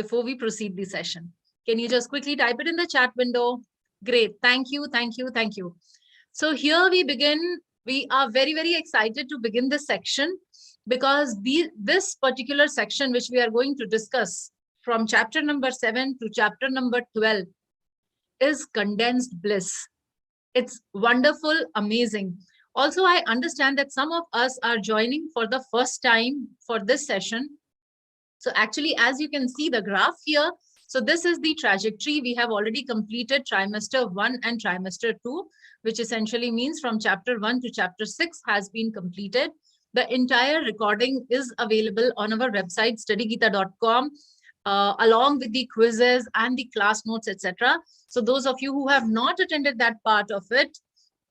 before we proceed the session? Can you just quickly type it in the chat window? Great. Thank you. Thank you. Thank you. So here we begin. We are very, very excited to begin this section because this particular section, which we are going to discuss from chapter number 7 to chapter number 12, is condensed bliss. It's wonderful, amazing. Also, I understand that some of us are joining for the first time for this session. So actually, as you can see the graph here, so this is the trajectory. We have already completed trimester 1 and trimester 2, which essentially means from chapter 1 to chapter 6 has been completed. The entire recording is available on our website, StudyGita.com, along with the quizzes and the class notes, etc. So those of you who have not attended that part of it,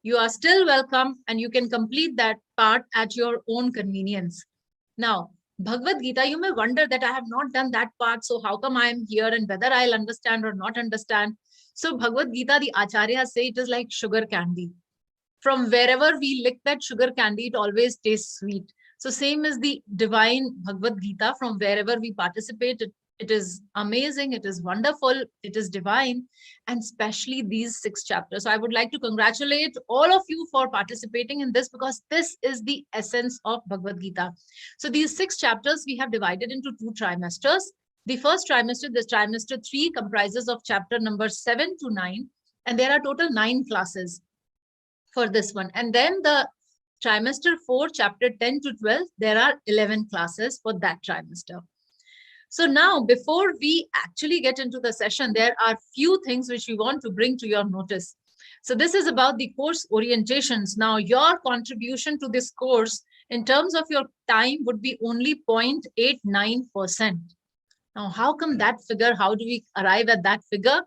you are still welcome and you can complete that part at your own convenience. Now, Bhagavad-gita, you may wonder that I have not done that part, so how come I am here and whether I'll understand or not understand. So Bhagavad-gita, the Acharyas say it is like sugar candy. From wherever we lick that sugar candy, it always tastes sweet. So same is the divine Bhagavad-gita. From wherever we participate, it is amazing, it is wonderful, it is divine, and especially these 6 chapters. So I would like to congratulate all of you for participating in this because this is the essence of Bhagavad-gita. So these 6 chapters we have divided into 2 trimesters. The first trimester, this trimester 3, comprises of chapter number 7 to 9, and there are total 9 classes for this one. And then the trimester 4, chapter 10 to 12, there are 11 classes for that trimester. So now, before we actually get into the session, there are few things which we want to bring to your notice. So this is about the course orientations. Now, your contribution to this course in terms of your time would be only 0.89%. Now, how come that figure? How do we arrive at that figure?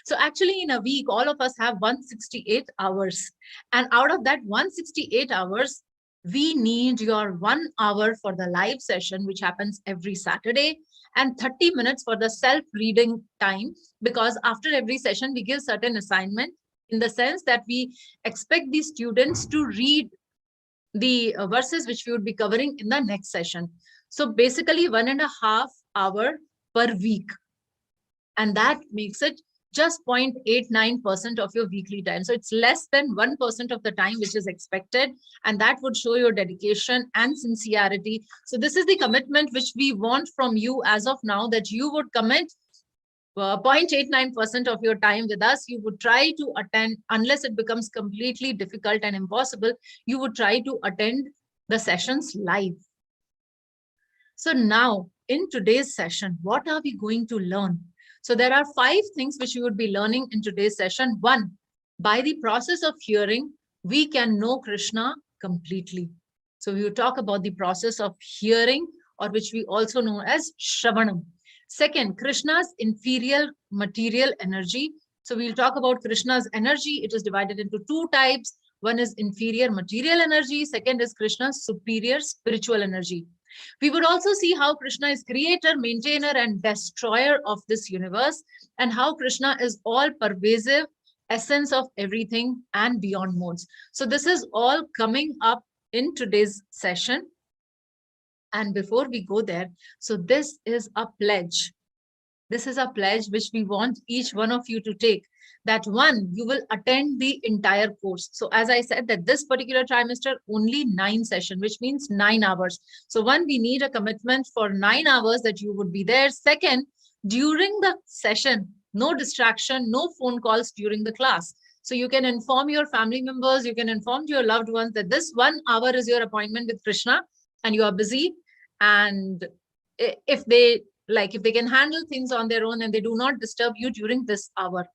So actually, in a week, all of us have 168 hours. And out of that 168 hours, we need your 1 hour for the live session, which happens every Saturday, and 30 minutes for the self-reading time, because after every session, we give certain assignment in the sense that we expect the students to read the verses which we would be covering in the next session. So basically 1.5 hours per week. And that makes it just 0.89% of your weekly time. So it's less than 1% of the time which is expected. And that would show your dedication and sincerity. So this is the commitment which we want from you as of now, that you would commit 0.89% of your time with us. You would try to attend, unless it becomes completely difficult and impossible, you would try to attend the sessions live. So now in today's session, what are we going to learn? So there are 5 things which you would be learning in today's session. 1, by the process of hearing, we can know Krishna completely. So we will talk about the process of hearing, or which we also know as Shravanam. 2nd, Krishna's inferior material energy. So we'll talk about Krishna's energy. It is divided into 2 types. One is inferior material energy. 2nd is Krishna's superior spiritual energy. We would also see how Krishna is creator, maintainer, and destroyer of this universe, and how Krishna is all-pervasive, essence of everything and beyond modes. So this is all coming up in today's session. And before we go there, so this is a pledge. This is a pledge which we want each one of you to take. That 1, you will attend the entire course. So as I said, that this particular trimester, only 9 sessions, which means 9 hours. So 1, we need a commitment for 9 hours that you would be there. 2nd, during the session, no distraction, no phone calls during the class. So you can inform your family members, you can inform your loved ones that this 1 hour is your appointment with Krishna and you are busy. And if they can handle things on their own and they do not disturb you during this hour.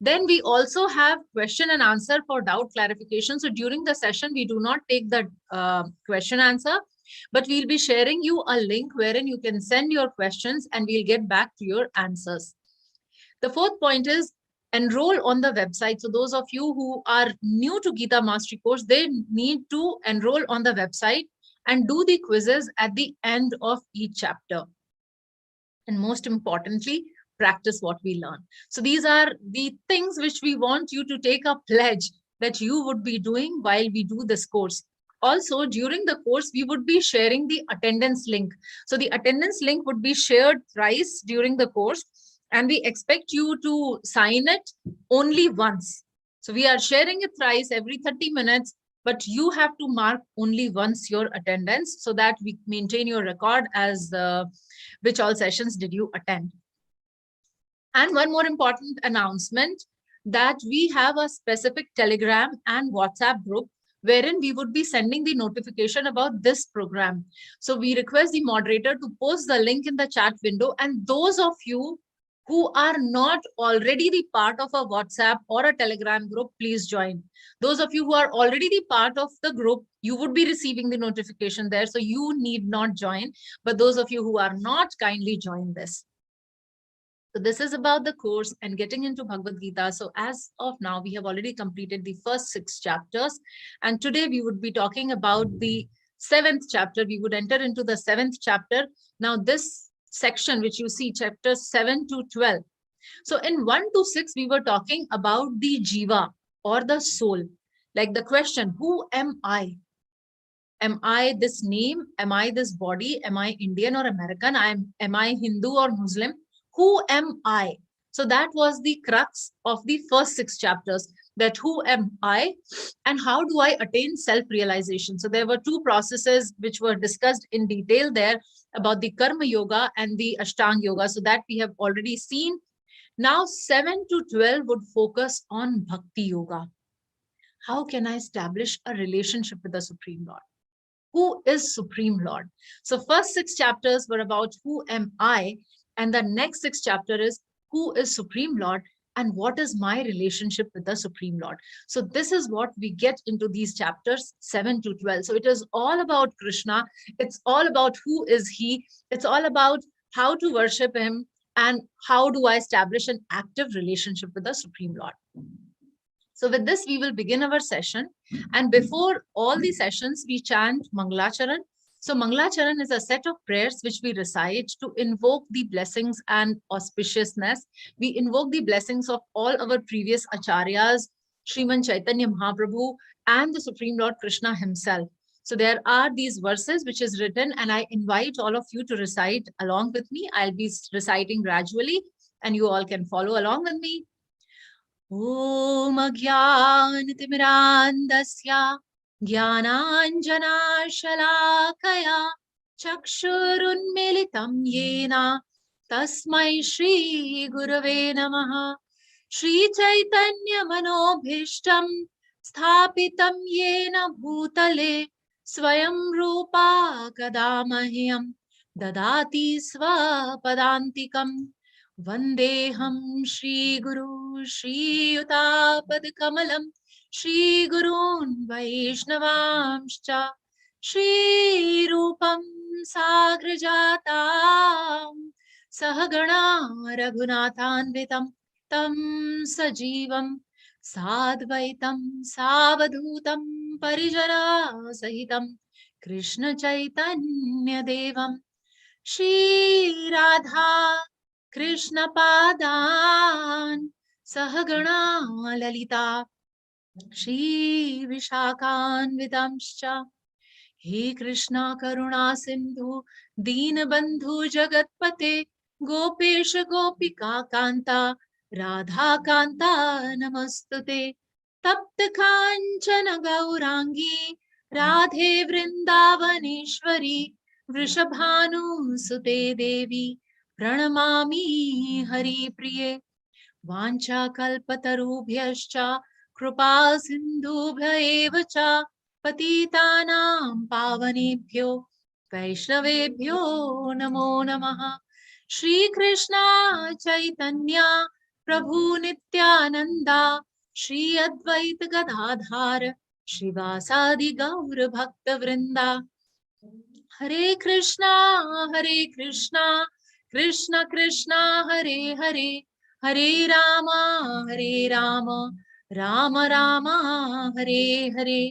Then we also have question and answer for doubt clarification. So during the session, we do not take the question answer, but we'll be sharing you a link wherein you can send your questions and we'll get back to your answers. The 4th point is enroll on the website. So those of you who are new to Gita Mastery course, they need to enroll on the website and do the quizzes at the end of each chapter. And most importantly, practice what we learn. So these are the things which we want you to take a pledge that you would be doing while we do this course. Also, during the course, we would be sharing the attendance link. So the attendance link would be shared thrice during the course, and we expect you to sign it only once. So we are sharing it thrice every 30 minutes, but you have to mark only once your attendance so that we maintain your record as which all sessions did you attend. And one more important announcement, that we have a specific Telegram and WhatsApp group wherein we would be sending the notification about this program. So we request the moderator to post the link in the chat window, and those of you who are not already the part of a WhatsApp or a Telegram group, please join. Those of you who are already the part of the group, you would be receiving the notification there, so you need not join. But those of you who are not, kindly join this. So this is about the course and getting into Bhagavad-gita. So as of now, we have already completed the first 6 chapters. And today we would be talking about the 7th chapter. We would enter into the 7th chapter. Now this section, which you see, chapters 7 to 12. So in 1 to 6, we were talking about the jiva or the soul. Like the question, who am I? Am I this name? Am I this body? Am I Indian or American? Am I Hindu or Muslim? Who am I? So that was the crux of the first 6 chapters, that who am I and how do I attain self-realization. So there were 2 processes which were discussed in detail there about the Karma Yoga and the Ashtanga Yoga. So that we have already seen. Now 7 to 12 would focus on Bhakti Yoga. How can I establish a relationship with the Supreme Lord? Who is Supreme Lord? So first 6 chapters were about who am I, and the next 6 chapter is who is Supreme Lord and what is my relationship with the Supreme Lord. So this is what we get into these chapters 7 to 12. So it is all about Krishna. It's all about who is he. It's all about how to worship him and how do I establish an active relationship with the Supreme Lord. So with this, we will begin our session. And before all the sessions, we chant Mangala charan. So Mangala charan is a set of prayers which we recite to invoke the blessings and auspiciousness. We invoke the blessings of all our previous acharyas, Sriman Chaitanya Mahaprabhu, and the Supreme Lord Krishna himself. So there are these verses which is written, and I invite all of you to recite along with me. I'll be reciting gradually, and you all can follow along with me. Om Ajnanatimirandasya Jnananjanashalakaya Chakshurunmilitam Yena Tasmai Shri Gurave Namaha. Shri Chaitanya Manobhishtam Sthapitam Yena Bhutale Swayam Rupa Kadamahyam Dadati Swapadantikam. Vandeham Shri Guru Shri Yutapad Kamalam Shri Gurun Vaishnavamscha Shri Rupam Sagrajatam Sahagana Raghunathanvitam Tam Sajivam Sadvaitam Savadhutam Parijana Sahitam Krishna Chaitanya Devam Shri Radha Krishna Padan Sahagana Lalita Shri Vishakhan Vidamscha. He Krishna Karuna Sindhu Deenabandhu Jagatpate Gopesh Gopika Kanta Radha Kanta Namastute Tapta Kanchana Gaurangi Radhe Vrindavaneshwari Vrishabhanu Sute Devi Pranamami Hari Priye. Vancha kalpatarubhyascha kripa sindhubhya eva cha patitanam pavanebhyo vaishnavebhyo namo namaha. Shri Krishna Chaitanya Prabhu Nityananda Shri Advaita Gadadhar Shivasadi Gaur Bhakta Vrinda. Hare Krishna Krishna Krishna Hare Hare Hare Rama Rama Rama Hare Hare.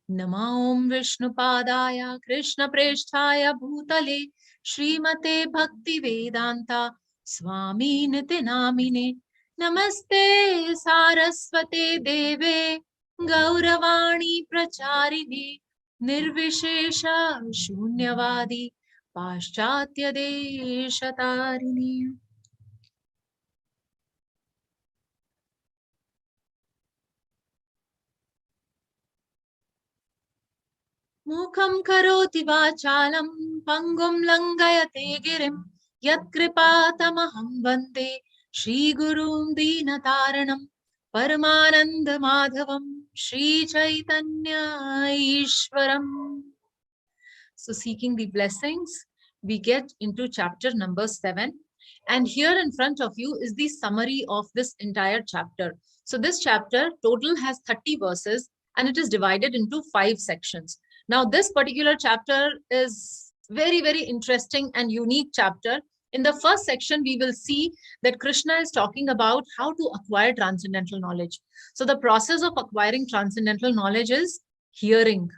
Namah Vishnu Padaya Krishna Presthaya Bhutale Srimate Bhakti Vedanta Swami Nite Namine. Namaste Saraswate Deve Gauravani Pracharine Nirvishesha Shunyavadi Paschatya Deshatarini. Mukham karoti vachalam pangum langayate girim yat kripatamaham vande Shri Gurum Dinataranam Paramananda Madhavam Shri Chaitanya Ishwaram. So seeking the blessings, we get into chapter number 7. And here in front of you is the summary of this entire chapter. So this chapter total has 30 verses and it is divided into 5 sections. Now this particular chapter is very, very interesting and unique chapter. In the first section, we will see that Krishna is talking about how to acquire transcendental knowledge. So the process of acquiring transcendental knowledge is hearing,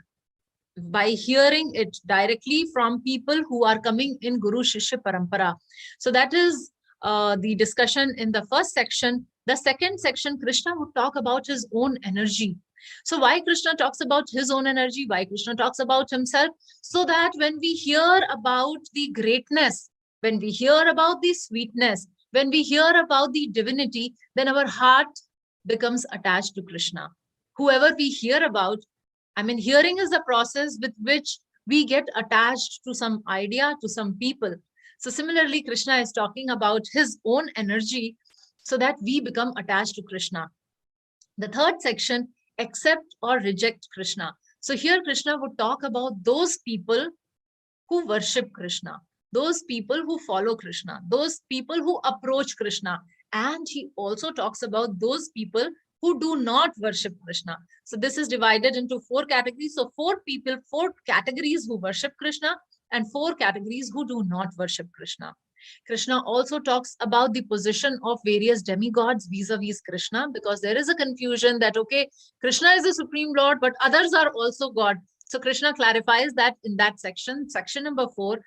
by hearing it directly from people who are coming in Guru Shishya Parampara. So that is the discussion in the first section. The second section, Krishna would talk about his own energy. So why Krishna talks about his own energy, why Krishna talks about himself, so that when we hear about the greatness, when we hear about the sweetness, when we hear about the divinity, then our heart becomes attached to Krishna. Whoever we hear about, I mean, hearing is the process with which we get attached to some idea, to some people. So similarly, Krishna is talking about his own energy so that we become attached to Krishna. The third section, accept or reject Krishna. So here Krishna would talk about those people who worship Krishna, those people who follow Krishna, those people who approach Krishna. And he also talks about those people who do not worship Krishna. So this is divided into 4 categories. So 4 people, 4 categories who worship Krishna and 4 categories who do not worship Krishna. Krishna also talks about the position of various demigods vis-a-vis Krishna, because there is a confusion that, okay, Krishna is the Supreme Lord, but others are also God. So Krishna clarifies that in that section, section number 4.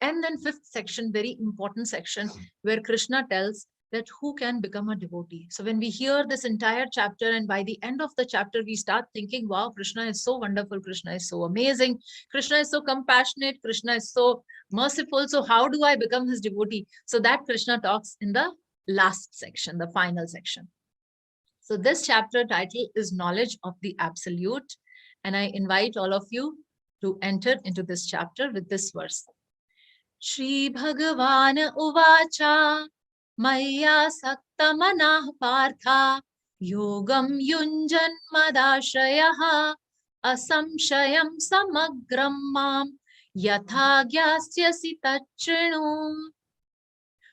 And then 5th section, very important section, where Krishna tells that who can become a devotee. So when we hear this entire chapter and by the end of the chapter, we start thinking, wow, Krishna is so wonderful. Krishna is so amazing. Krishna is so compassionate. Krishna is so merciful. So how do I become his devotee? So that Krishna talks in the last section, the final section. So this chapter title is Knowledge of the Absolute. And I invite all of you to enter into this chapter with this verse. Shri Bhagavan Uvacha Maya Sakta Manah Partha Yogam Yunjan Madashayaha Asamshayam Samagram Mam Yatha Gyasyasi Tachrinu.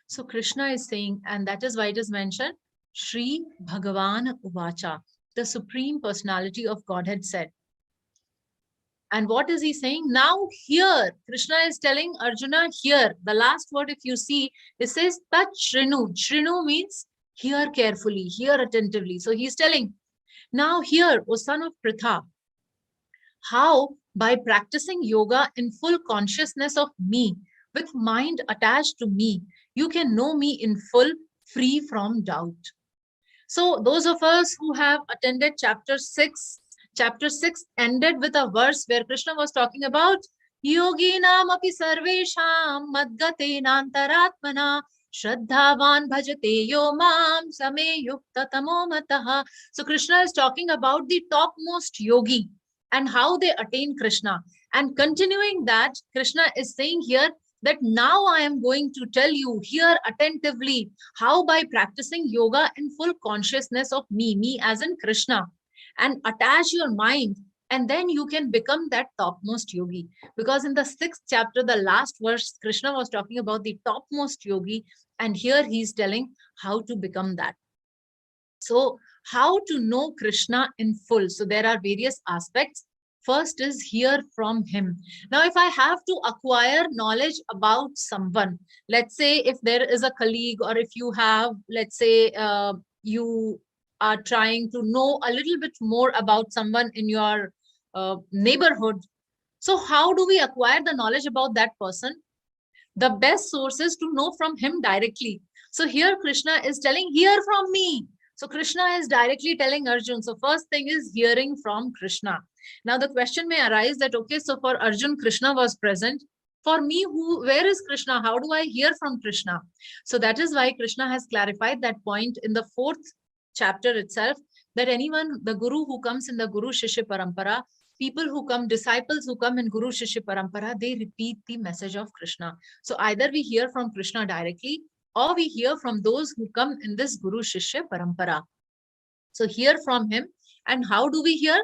So Krishna is saying, and that is why it is mentioned, Shri Bhagavan Uvacha, the Supreme Personality of Godhead said. And what is he saying? Now here, Krishna is telling Arjuna here, the last word, if you see, it says Tachrinu. Shrinu means hear carefully, hear attentively. So he's telling, now here, O son of Pritha, how by practicing yoga in full consciousness of me, with mind attached to me, you can know me in full, free from doubt. So those of us who have attended chapter 6 ended with a verse where Krishna was talking about Yoginam api sarvesham madgatenantaratmana Shraddhavan bhajate yo mam same yukta tamo mataha. So Krishna is talking about the topmost yogi and how they attain Krishna. And continuing that, Krishna is saying here that now I am going to tell you, hear attentively, how by practicing yoga in full consciousness of me as in Krishna, and attach your mind, and then you can become that topmost yogi. Because in the 6th chapter, the last verse, Krishna was talking about the topmost yogi, and here he's telling how to become that. So how to know Krishna in full? So there are various aspects. First is hear from him. Now, if I have to acquire knowledge about someone, let's say if there is a colleague, or if you have, let's say, you are trying to know a little bit more about someone in your neighborhood. So how do we acquire the knowledge about that person? The best source is to know from him directly. So here Krishna is telling, hear from me. So Krishna is directly telling Arjun. So first thing is hearing from Krishna. Now the question may arise that, okay, so for Arjun, Krishna was present. For me, where is Krishna? How do I hear from Krishna? So that is why Krishna has clarified that point in the 4th chapter itself, that anyone, the Guru who comes in the Guru Shishya Parampara, people who come, disciples who come in Guru Shishya Parampara, they repeat the message of Krishna. So either we hear from Krishna directly, or we hear from those who come in this Guru Shishya Parampara. So hear from him. And how do we hear?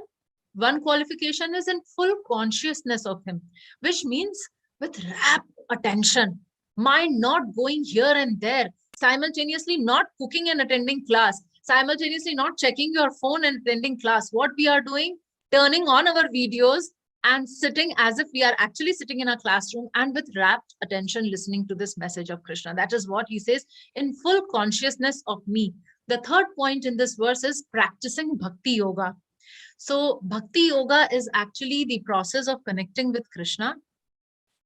One qualification is in full consciousness of him, which means with rapt attention, mind not going here and there, simultaneously not cooking and attending class, simultaneously not checking your phone and attending class. What we are doing? Turning on our videos and sitting as if we are actually sitting in a classroom, and with rapt attention listening to this message of Krishna. That is what he says, in full consciousness of me. The third point in this verse is practicing Bhakti Yoga. So Bhakti Yoga is actually the process of connecting with Krishna,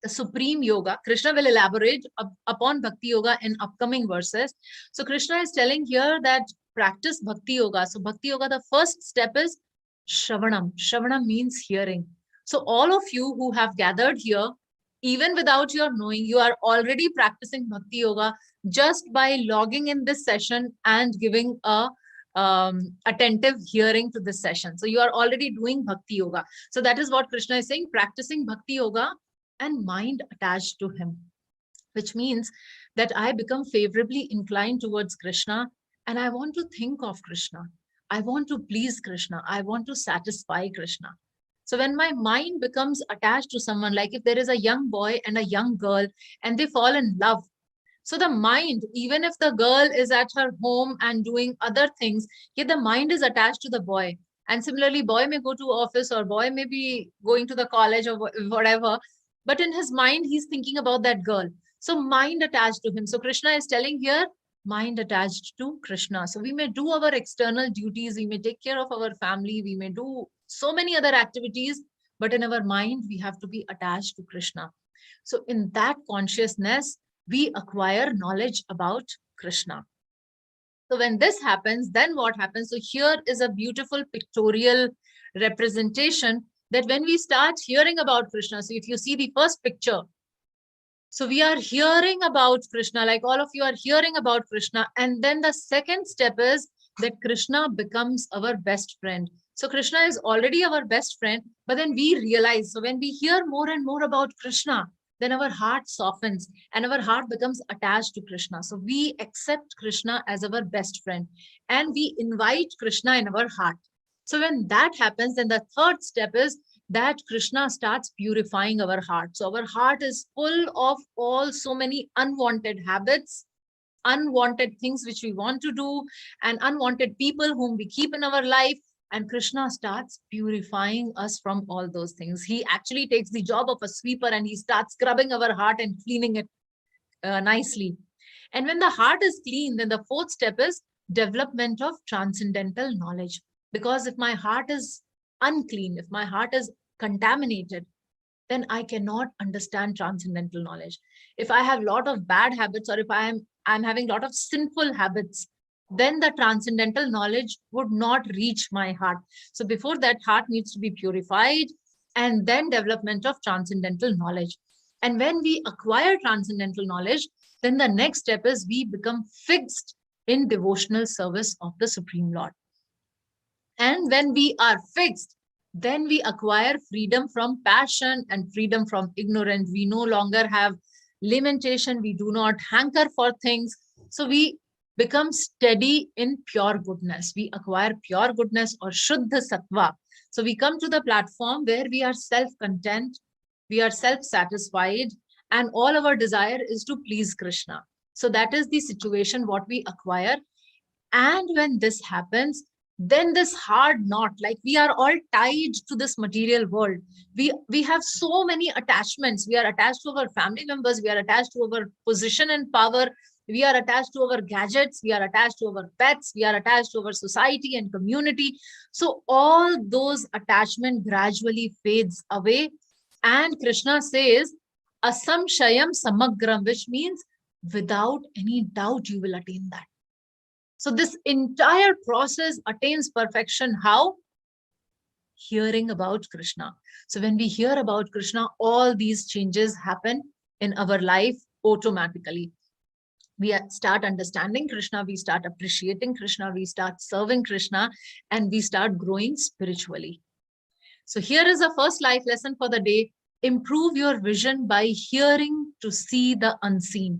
the supreme yoga. Krishna will elaborate upon Bhakti Yoga in upcoming verses. So Krishna is telling here that practice Bhakti Yoga. So Bhakti Yoga, the first step is Shravanam. Shravanam means hearing. So all of you who have gathered here, even without your knowing, you are already practicing Bhakti Yoga just by logging in this session and giving a attentive hearing to this session. So you are already doing Bhakti Yoga. So that is what Krishna is saying, practicing Bhakti Yoga and mind attached to him, which means that I become favorably inclined towards Krishna and I want to think of Krishna. I want to please Krishna. I want to satisfy Krishna. So when my mind becomes attached to someone, like if there is a young boy and a young girl and they fall in love, so the mind, even if the girl is at her home and doing other things, yet the mind is attached to the boy. And similarly, boy may go to office or boy may be going to the college or whatever, but in his mind, he's thinking about that girl. So mind attached to him. So Krishna is telling here, mind attached to Krishna. So we may do our external duties, we may take care of our family, we may do so many other activities, but in our mind, we have to be attached to Krishna. So in that consciousness, we acquire knowledge about Krishna. So when this happens, then what happens? So here is a beautiful pictorial representation that when we start hearing about Krishna, so if you see the first picture, so we are hearing about Krishna, like all of you are hearing about Krishna. And then the second step is that Krishna becomes our best friend. So Krishna is already our best friend, but then we realize, so when we hear more and more about Krishna, then our heart softens and our heart becomes attached to Krishna. So we accept Krishna as our best friend and we invite Krishna in our heart. So when that happens, then the third step is that Krishna starts purifying our heart. So our heart is full of all so many unwanted habits, unwanted things which we want to do, and unwanted people whom we keep in our life. And Krishna starts purifying us from all those things. He actually takes the job of a sweeper and he starts scrubbing our heart and cleaning it nicely. And when the heart is clean, then the fourth step is development of transcendental knowledge. Because if my heart is unclean, if my heart is contaminated, then I cannot understand transcendental knowledge. If I have a lot of bad habits, or if I'm having a lot of sinful habits, then the transcendental knowledge would not reach my heart. So before that, heart needs to be purified, and then development of transcendental knowledge. And when we acquire transcendental knowledge, then the next step is we become fixed in devotional service of the Supreme Lord. And when we are fixed, then we acquire freedom from passion and freedom from ignorance. We no longer have limitation. We do not hanker for things. So we become steady in pure goodness. We acquire pure goodness or Shuddha Sattva. So we come to the platform where we are self-content, we are self-satisfied, and all our desire is to please Krishna. So that is the situation what we acquire. And when this happens, then this hard knot, like we are all tied to this material world. We have so many attachments. We are attached to our family members. We are attached to our position and power. We are attached to our gadgets. We are attached to our pets. We are attached to our society and community. So all those attachment gradually fades away. And Krishna says, Asamshayam samagram, which means without any doubt you will attain that. So this entire process attains perfection. How? hearing about Krishna. So when we hear about Krishna, all these changes happen in our life automatically. We start understanding Krishna, we start appreciating Krishna, we start serving Krishna, and we start growing spiritually. So here is the first life lesson for the day. Improve your vision by hearing to see the unseen.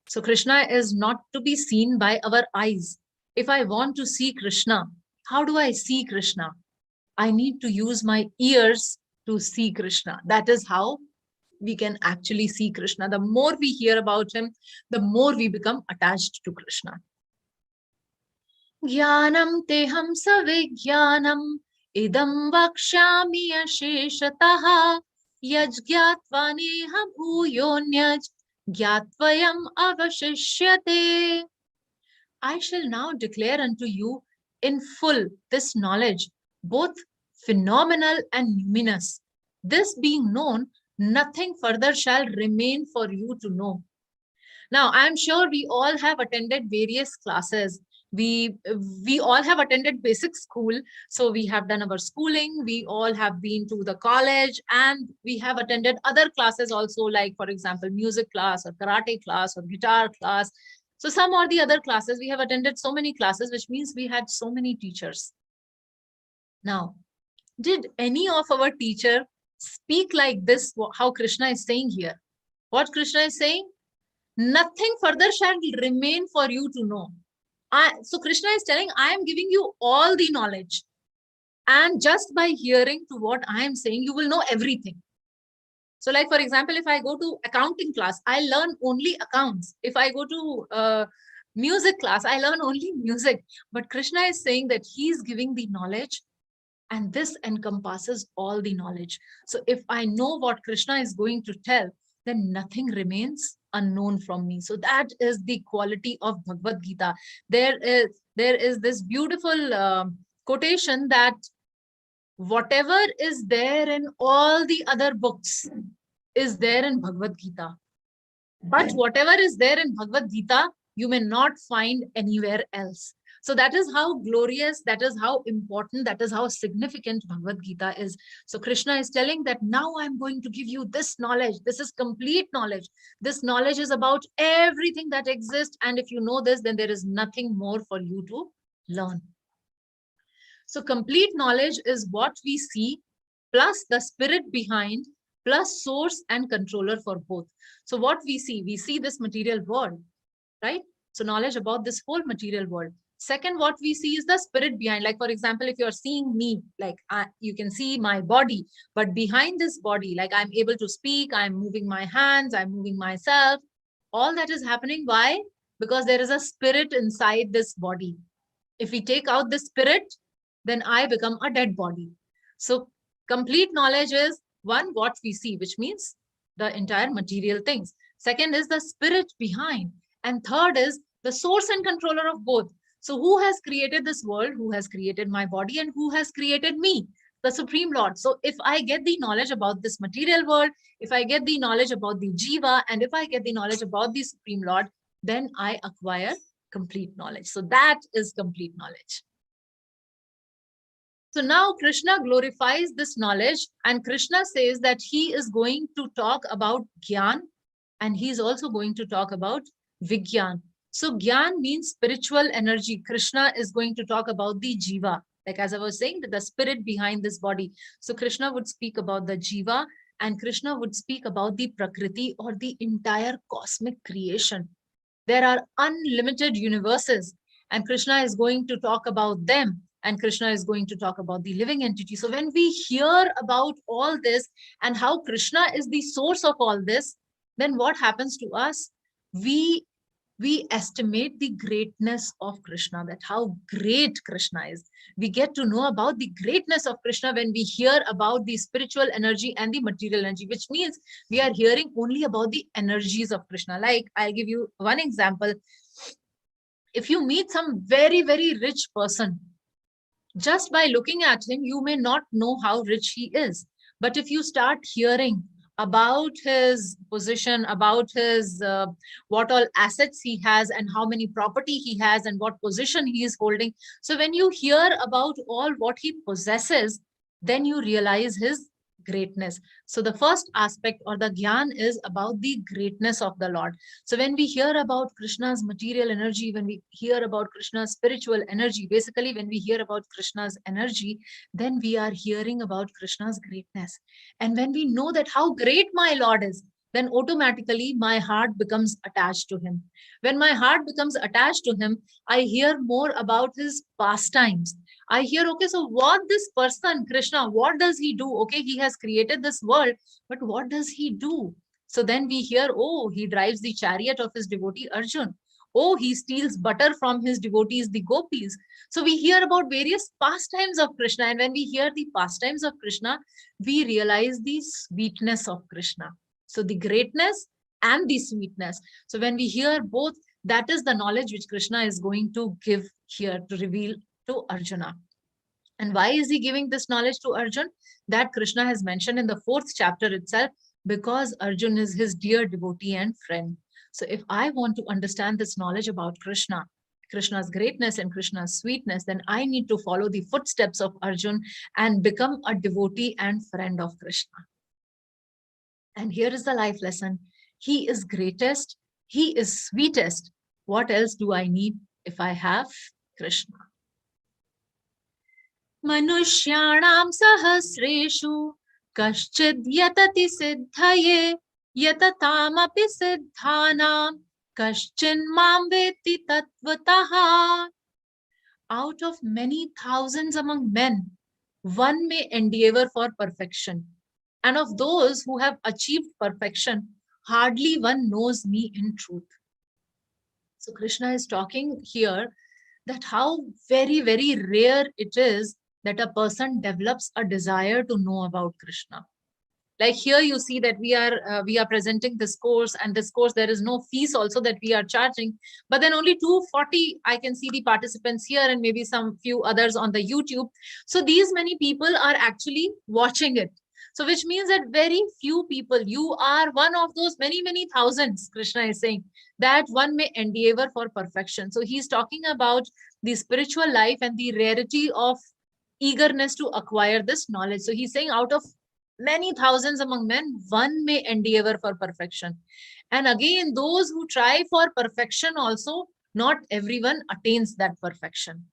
So Krishna is not to be seen by our eyes. If I want to see Krishna, how do I see Krishna? I need to use my ears to see Krishna. That is how we can actually see Krishna. The more we hear about him, the more we become attached to Krishna. Jnanam teham savijnanam idam vakshyami asheshataha yajgyatvaneham bhuyonyaj gyatvayam avashishyate. I shall now declare unto you in full this knowledge, both phenomenal and numinous. This being known, nothing further shall remain for you to know. Now, I'm sure we all have attended various classes. We all have attended basic school. So we have done our schooling. We all have been to the college, and we have attended other classes also, like, for example, music class or karate class or guitar class. So some or the other classes, we have attended so many classes, which means we had so many teachers. Now, did any of our teacher speak like this, how Krishna is saying here? What Krishna is saying? Nothing further shall remain for you to know. So Krishna is telling, I am giving you all the knowledge. And just by hearing to what I am saying, you will know everything. So like, for example, if I go to accounting class, I learn only accounts. If I go to music class, I learn only music. But Krishna is saying that he's giving the knowledge, and this encompasses all the knowledge. So if I know what Krishna is going to tell, then nothing remains unknown from me. So that is the quality of Bhagavad-gita. There is this beautiful quotation that whatever is there in all the other books is there in Bhagavad-gita. But whatever is there in Bhagavad-gita, you may not find anywhere else. So that is how glorious, that is how important, that is how significant Bhagavad-gita is. So Krishna is telling that now I'm going to give you this knowledge. This is complete knowledge. This knowledge is about everything that exists. And if you know this, then there is nothing more for you to learn. So complete knowledge is what we see, plus the spirit behind, plus source and controller for both. So what we see this material world, right? So knowledge about this whole material world. Second, what we see is the spirit behind. Like, for example, if you're seeing me, like you can see my body, but behind this body, like I'm able to speak, I'm moving my hands, I'm moving myself. All that is happening. Why? Because there is a spirit inside this body. If we take out the spirit, then I become a dead body. So complete knowledge is one, what we see, which means the entire material things. Second is the spirit behind. And third is the source and controller of both. So who has created this world? Who has created my body? And who has created me? The Supreme Lord. So if I get the knowledge about this material world, if I get the knowledge about the Jiva, and if I get the knowledge about the Supreme Lord, then I acquire complete knowledge. So that is complete knowledge. So now Krishna glorifies this knowledge, and Krishna says that he is going to talk about Gyan, and he's also going to talk about Vigyan. So Gyan means spiritual energy. Krishna is going to talk about the Jiva. Like as I was saying, the spirit behind this body. So Krishna would speak about the Jiva, and Krishna would speak about the Prakriti, or the entire cosmic creation. There are unlimited universes, and Krishna is going to talk about them. And Krishna is going to talk about the living entity. So when we hear about all this and how Krishna is the source of all this, then what happens to us? We estimate the greatness of Krishna, that how great Krishna is. We get to know about the greatness of Krishna when we hear about the spiritual energy and the material energy, which means we are hearing only about the energies of Krishna. Like, I'll give you one example. If you meet some very, very rich person, just by looking at him, you may not know how rich he is. But if you start hearing about his position, about his what all assets he has, and how many property he has, and what position he is holding. So when you hear about all what he possesses, then you realize his greatness. So the first aspect or the gyan is about the greatness of the Lord. So when we hear about Krishna's material energy, when we hear about Krishna's spiritual energy, basically when we hear about Krishna's energy, then we are hearing about Krishna's greatness. And when we know that how great my Lord is, then automatically my heart becomes attached to him. When my heart becomes attached to him, I hear more about his pastimes. I hear, okay, so what this person, Krishna, what does he do? Okay, he has created this world, but what does he do? So then we hear, oh, he drives the chariot of his devotee Arjun. Oh, he steals butter from his devotees, the gopis. So we hear about various pastimes of Krishna. And when we hear the pastimes of Krishna, we realize the sweetness of Krishna. So the greatness and the sweetness. So when we hear both, that is the knowledge which Krishna is going to give here to reveal to Arjuna. And why is he giving this knowledge to Arjun? That Krishna has mentioned in the 4th chapter itself, because Arjun is his dear devotee and friend. So if I want to understand this knowledge about Krishna, Krishna's greatness and Krishna's sweetness, then I need to follow the footsteps of Arjun and become a devotee and friend of Krishna. And here is the life lesson. He is greatest. He is sweetest. What else do I need if I have Krishna? Manushyanam sahasreshu kaschid yatati siddhaye yatatamapi siddhanam kaschin mam veti tatvataha. Out of many thousands among men, one may endeavor for perfection. And of those who have achieved perfection, hardly one knows me in truth. So Krishna is talking here that how very, very rare it is that a person develops a desire to know about Krishna. Like here you see that we are presenting this course, and this course there is no fees also that we are charging, but then only 240 I can see the participants here, and maybe some few others on the YouTube. So these many people are actually watching it. So which means that very few people, you are one of those many thousands, Krishna is saying, that one may endeavor for perfection. So he's talking about the spiritual life and the rarity of eagerness to acquire this knowledge. So he's saying out of many thousands among men, one may endeavor for perfection. And again, those who try for perfection also, not everyone attains that perfection.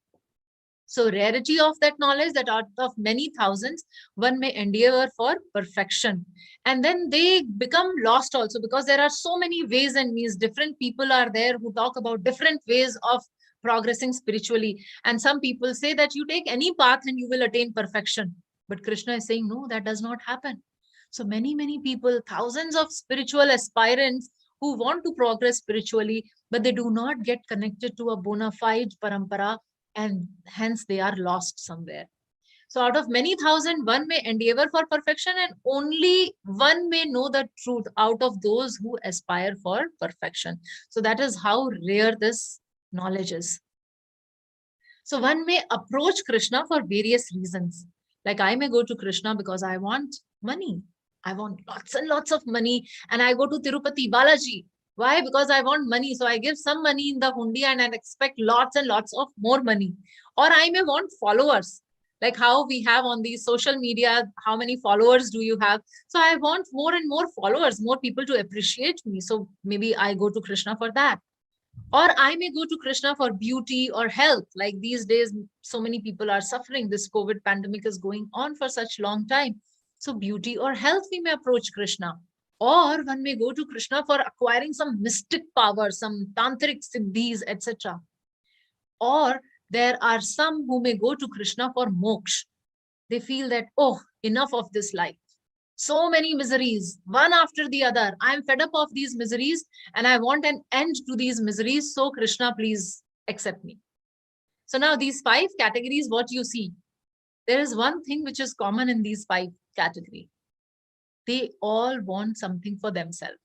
So rarity of that knowledge, that out of many thousands, one may endeavor for perfection. And then they become lost also, because there are so many ways and means. Different people are there who talk about different ways of progressing spiritually. And some people say that you take any path and you will attain perfection. But Krishna is saying, no, that does not happen. So many people, thousands of spiritual aspirants who want to progress spiritually, but they do not get connected to a bona fide parampara, and hence they are lost somewhere. So out of many thousand, one may endeavor for perfection, and only one may know the truth out of those who aspire for perfection. So that is how rare this knowledge is. So one may approach Krishna for various reasons. Like I may go to Krishna because I want money. I want lots and lots of money. And I go to Tirupati Balaji. Why? Because I want money. So I give some money in the hundi and I expect lots and lots of more money. Or I may want followers. Like how we have on the social media, how many followers do you have? So I want more and more followers, more people to appreciate me. So maybe I go to Krishna for that. Or I may go to Krishna for beauty or health. Like these days, so many people are suffering. This COVID pandemic is going on for such long time. So beauty or health, we may approach Krishna. Or one may go to Krishna for acquiring some mystic power, some tantric siddhis, etc. Or there are some who may go to Krishna for moksha. They feel that, oh, enough of this life. So many miseries, one after the other. I'm fed up of these miseries and I want an end to these miseries. So Krishna, please accept me. So now these 5 categories, what you see, there is one thing which is common in these 5 categories. They all want something for themselves.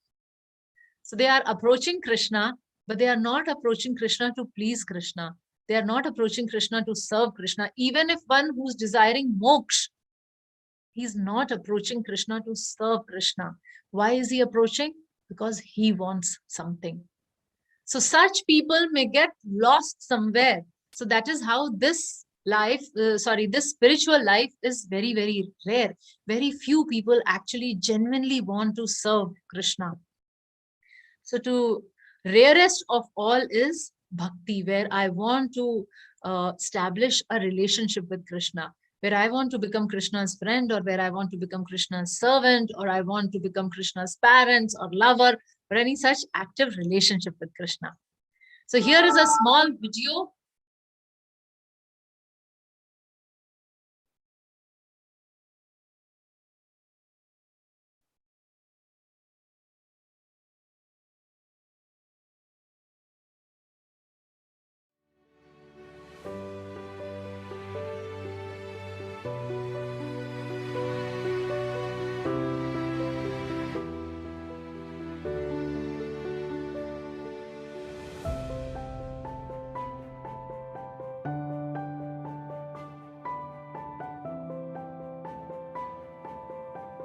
So they are approaching Krishna, but they are not approaching Krishna to please Krishna. They are not approaching Krishna to serve Krishna. Even if one who's desiring moksha, he's not approaching Krishna to serve Krishna. Why is he approaching? Because he wants something. So such people may get lost somewhere. So that is how this this spiritual life is very, very rare. Very few people actually genuinely want to serve Krishna. So to rarest of all is bhakti, where I want to establish a relationship with Krishna, where I want to become Krishna's friend, or where I want to become Krishna's servant, or I want to become Krishna's parents or lover, or any such active relationship with Krishna. So here is a small video.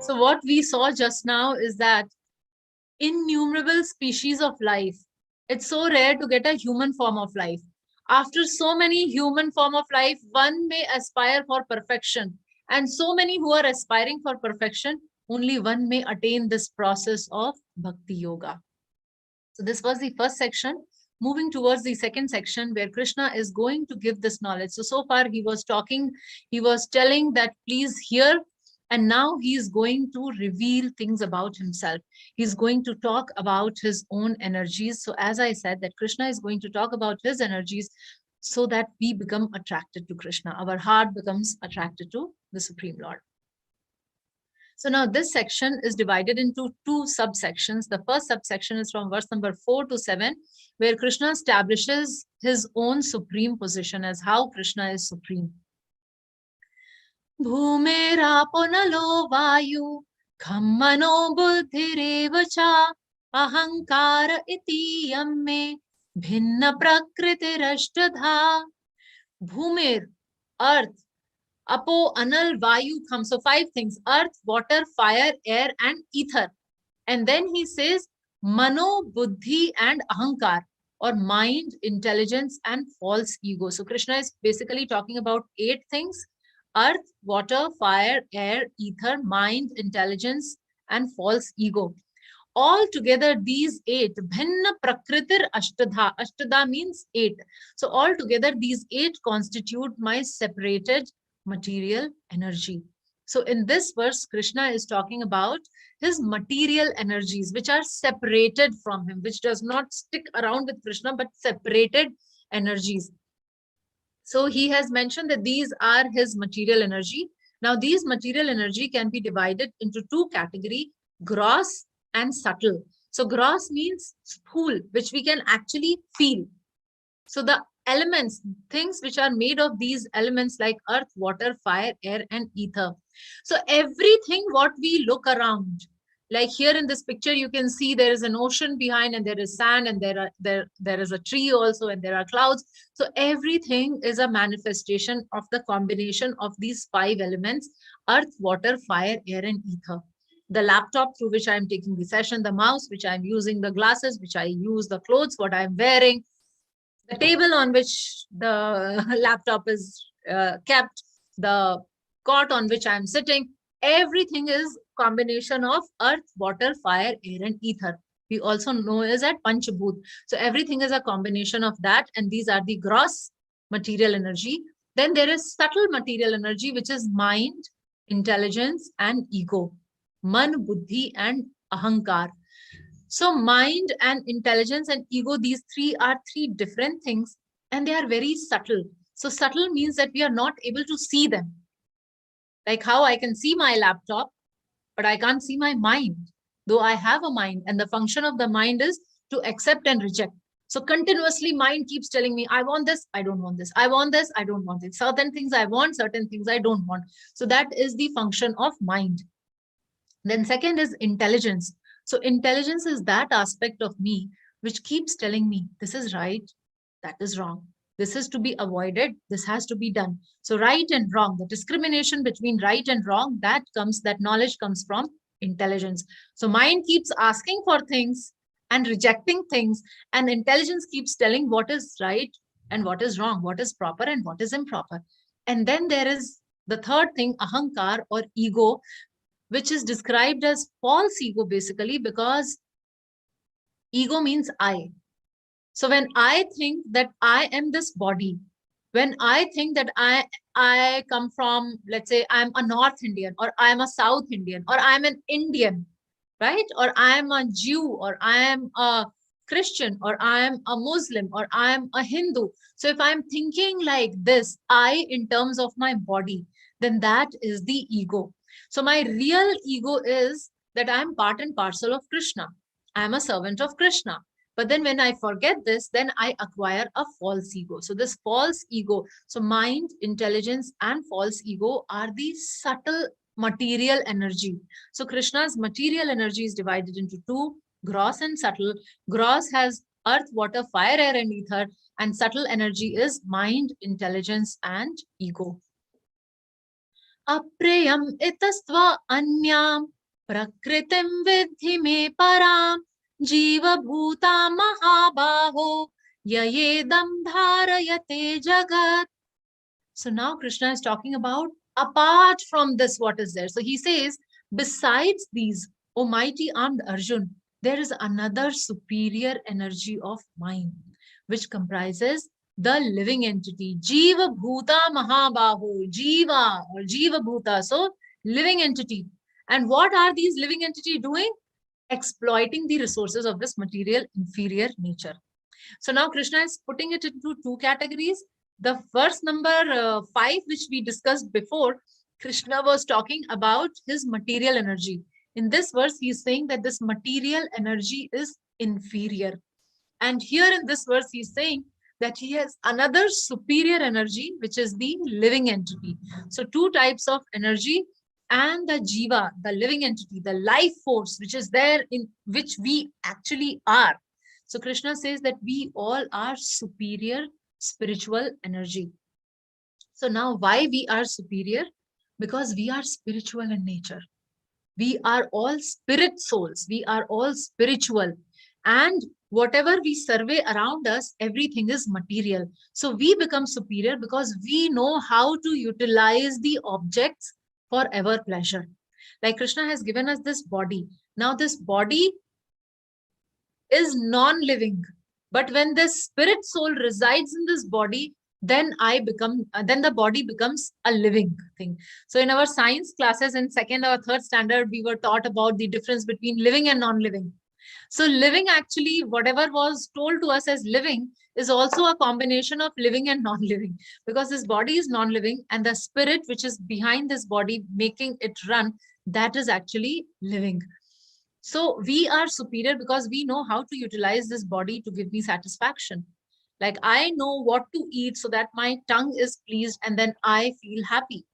So what we saw just now is that innumerable species of life, it's so rare to get a human form of life. After so many human form of life, one may aspire for perfection. And so many who are aspiring for perfection, only one may attain this process of bhakti yoga. So this was the first section. Moving towards the second section, where Krishna is going to give this knowledge. So far he was talking, he was telling that please hear, and now he is going to reveal things about himself. He's going to talk about his own energies. So as I said, that Krishna is going to talk about his energies so that we become attracted to Krishna. Our heart becomes attracted to the Supreme Lord. So now this section is divided into two subsections. The first subsection is from verse number 4 to 7, where Krishna establishes his own supreme position as how Krishna is supreme. Bhumerapo nalo vayu khammano buddhireva cha ahankara iti yamme bhinna prakritirashtadha. Bhumer, earth, apo, anal, vayu, kham. So 5 things: earth, water, fire, air, and ether. And then he says mano, buddhi, and ahankar, or mind, intelligence, and false ego. So Krishna is basically talking about 8 things: earth, water, fire, air, ether, mind, intelligence, and false ego. All together, these 8, bhinna prakritir ashtadha. Ashtadha means 8. So all together, these 8 constitute my separated material energy. So in this verse, Krishna is talking about his material energies, which are separated from him, which does not stick around with Krishna, but separated energies. So he has mentioned that these are his material energy. Now, these material energy can be divided into 2 categories, gross and subtle. So gross means sthul, which we can actually feel. So the elements, things which are made of these elements like earth, water, fire, air, and ether. So everything what we look around, like here in this picture, you can see there is an ocean behind, and there is sand, and there is a tree also, and there are clouds. So everything is a manifestation of the combination of these 5 elements: earth, water, fire, air, and ether. The laptop through which I'm taking the session, the mouse which I'm using, the glasses which I use, the clothes what I'm wearing, the table on which the laptop is kept, the cot on which I'm sitting, everything is combination of earth, water, fire, air, and ether. We also know as at Panchabhut. So everything is a combination of that, and these are the gross material energy. Then there is subtle material energy, which is mind, intelligence, and ego. Man, buddhi, and ahankar. So mind and intelligence and ego, these 3 are 3 different things, and they are very subtle. So subtle means that we are not able to see them. Like how I can see my laptop, but I can't see my mind, though I have a mind, and the function of the mind is to accept and reject. So continuously mind keeps telling me, I want this, I don't want this. I want this, I don't want it. Certain things I want, certain things I don't want. So that is the function of mind. Then second is intelligence. So intelligence is that aspect of me which keeps telling me this is right, that is wrong. This is to be avoided, this has to be done. So right and wrong, the discrimination between right and wrong, that knowledge comes from intelligence. So mind keeps asking for things and rejecting things, and intelligence keeps telling what is right and what is wrong, what is proper and what is improper. And then there is the third thing, ahankar or ego, which is described as false ego basically, because ego means I. So when I think that I am this body, when I think that I come from, let's say I'm a North Indian, or I'm a South Indian, or I'm an Indian, right? Or I'm a Jew, or I am a Christian, or I am a Muslim, or I am a Hindu. So if I'm thinking like this, I in terms of my body, then that is the ego. So my real ego is that I'm part and parcel of Krishna. I'm a servant of Krishna. But then when I forget this, then I acquire a false ego. So this false ego, so mind, intelligence, and false ego are the subtle material energy. So Krishna's material energy is divided into two, gross and subtle. Gross has earth, water, fire, air, and ether, and subtle energy is mind, intelligence, and ego. Aprayam itastva anyam prakritim vidhi me param jiva bhuta mahabaho yayedam dharayate jagat. So now Krishna is talking about apart from this, what is there? So he says, besides these, O mighty armed Arjun, there is another superior energy of mind, which comprises the living entity. Jiva Bhuta Mahabahu, Jiva or Jiva Bhuta. So living entity. And what are these living entity doing? Exploiting the resources of this material inferior nature. So now Krishna is putting it into two categories. The verse number 5, which we discussed before, Krishna was talking about his material energy. In this verse, he is saying that this material energy is inferior. And here in this verse, he is saying that he has another superior energy, which is the living entity. So two types of energy, and the jiva, the living entity, the life force, which is there in which we actually are. So Krishna says that we all are superior spiritual energy. So now why we are superior? Because we are spiritual in nature. We are all spirit souls. We are all spiritual. And whatever we survey around us, everything is material. So we become superior because we know how to utilize the objects for our pleasure. Like Krishna has given us this body. Now this body is non-living. But when the spirit soul resides in this body, then then the body becomes a living thing. So in our science classes in second or third standard, we were taught about the difference between living and non-living. So living, actually, whatever was told to us as living is also a combination of living and non-living, because this body is non-living and the spirit which is behind this body making it run, that is actually living. So we are superior because we know how to utilize this body to give me satisfaction. Like I know what to eat so that my tongue is pleased and then I feel happy,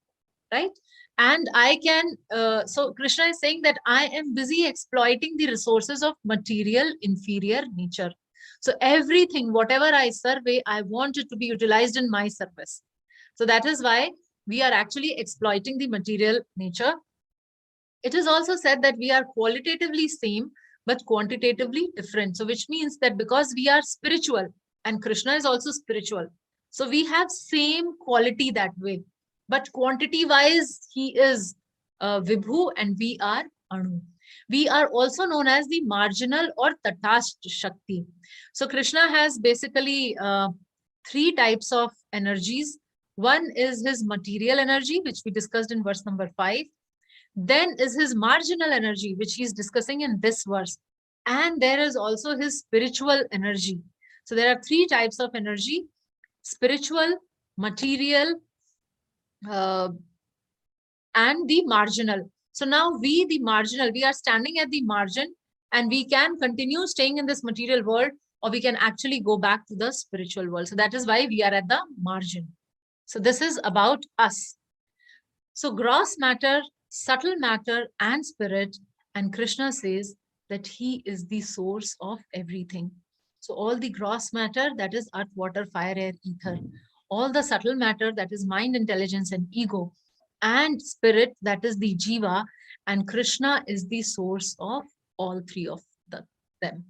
right? And I can, so Krishna is saying that I am busy exploiting the resources of material inferior nature. So everything, whatever I survey, I want it to be utilized in my service. So that is why we are actually exploiting the material nature. It is also said that we are qualitatively same, but quantitatively different. So which means that because we are spiritual and Krishna is also spiritual, so we have same quality that way. But quantity wise, he is Vibhu and we are Anu. We are also known as the marginal or Tatast Shakti. So Krishna has basically three types of energies. One is his material energy, which we discussed in verse number 5. Then is his marginal energy, which he's discussing in this verse. And there is also his spiritual energy. So there are three types of energy: spiritual, material, and the marginal. So now the marginal, we are standing at the margin and we can continue staying in this material world, or we can actually go back to the spiritual world. So that is why we are at the margin. So this is about us. So gross matter, subtle matter, and spirit. And Krishna says that he is the source of everything. So all the gross matter, that is earth, water, fire, air, ether. All the subtle matter, that is mind, intelligence, and ego. And spirit, that is the jiva. And Krishna is the source of all three of them.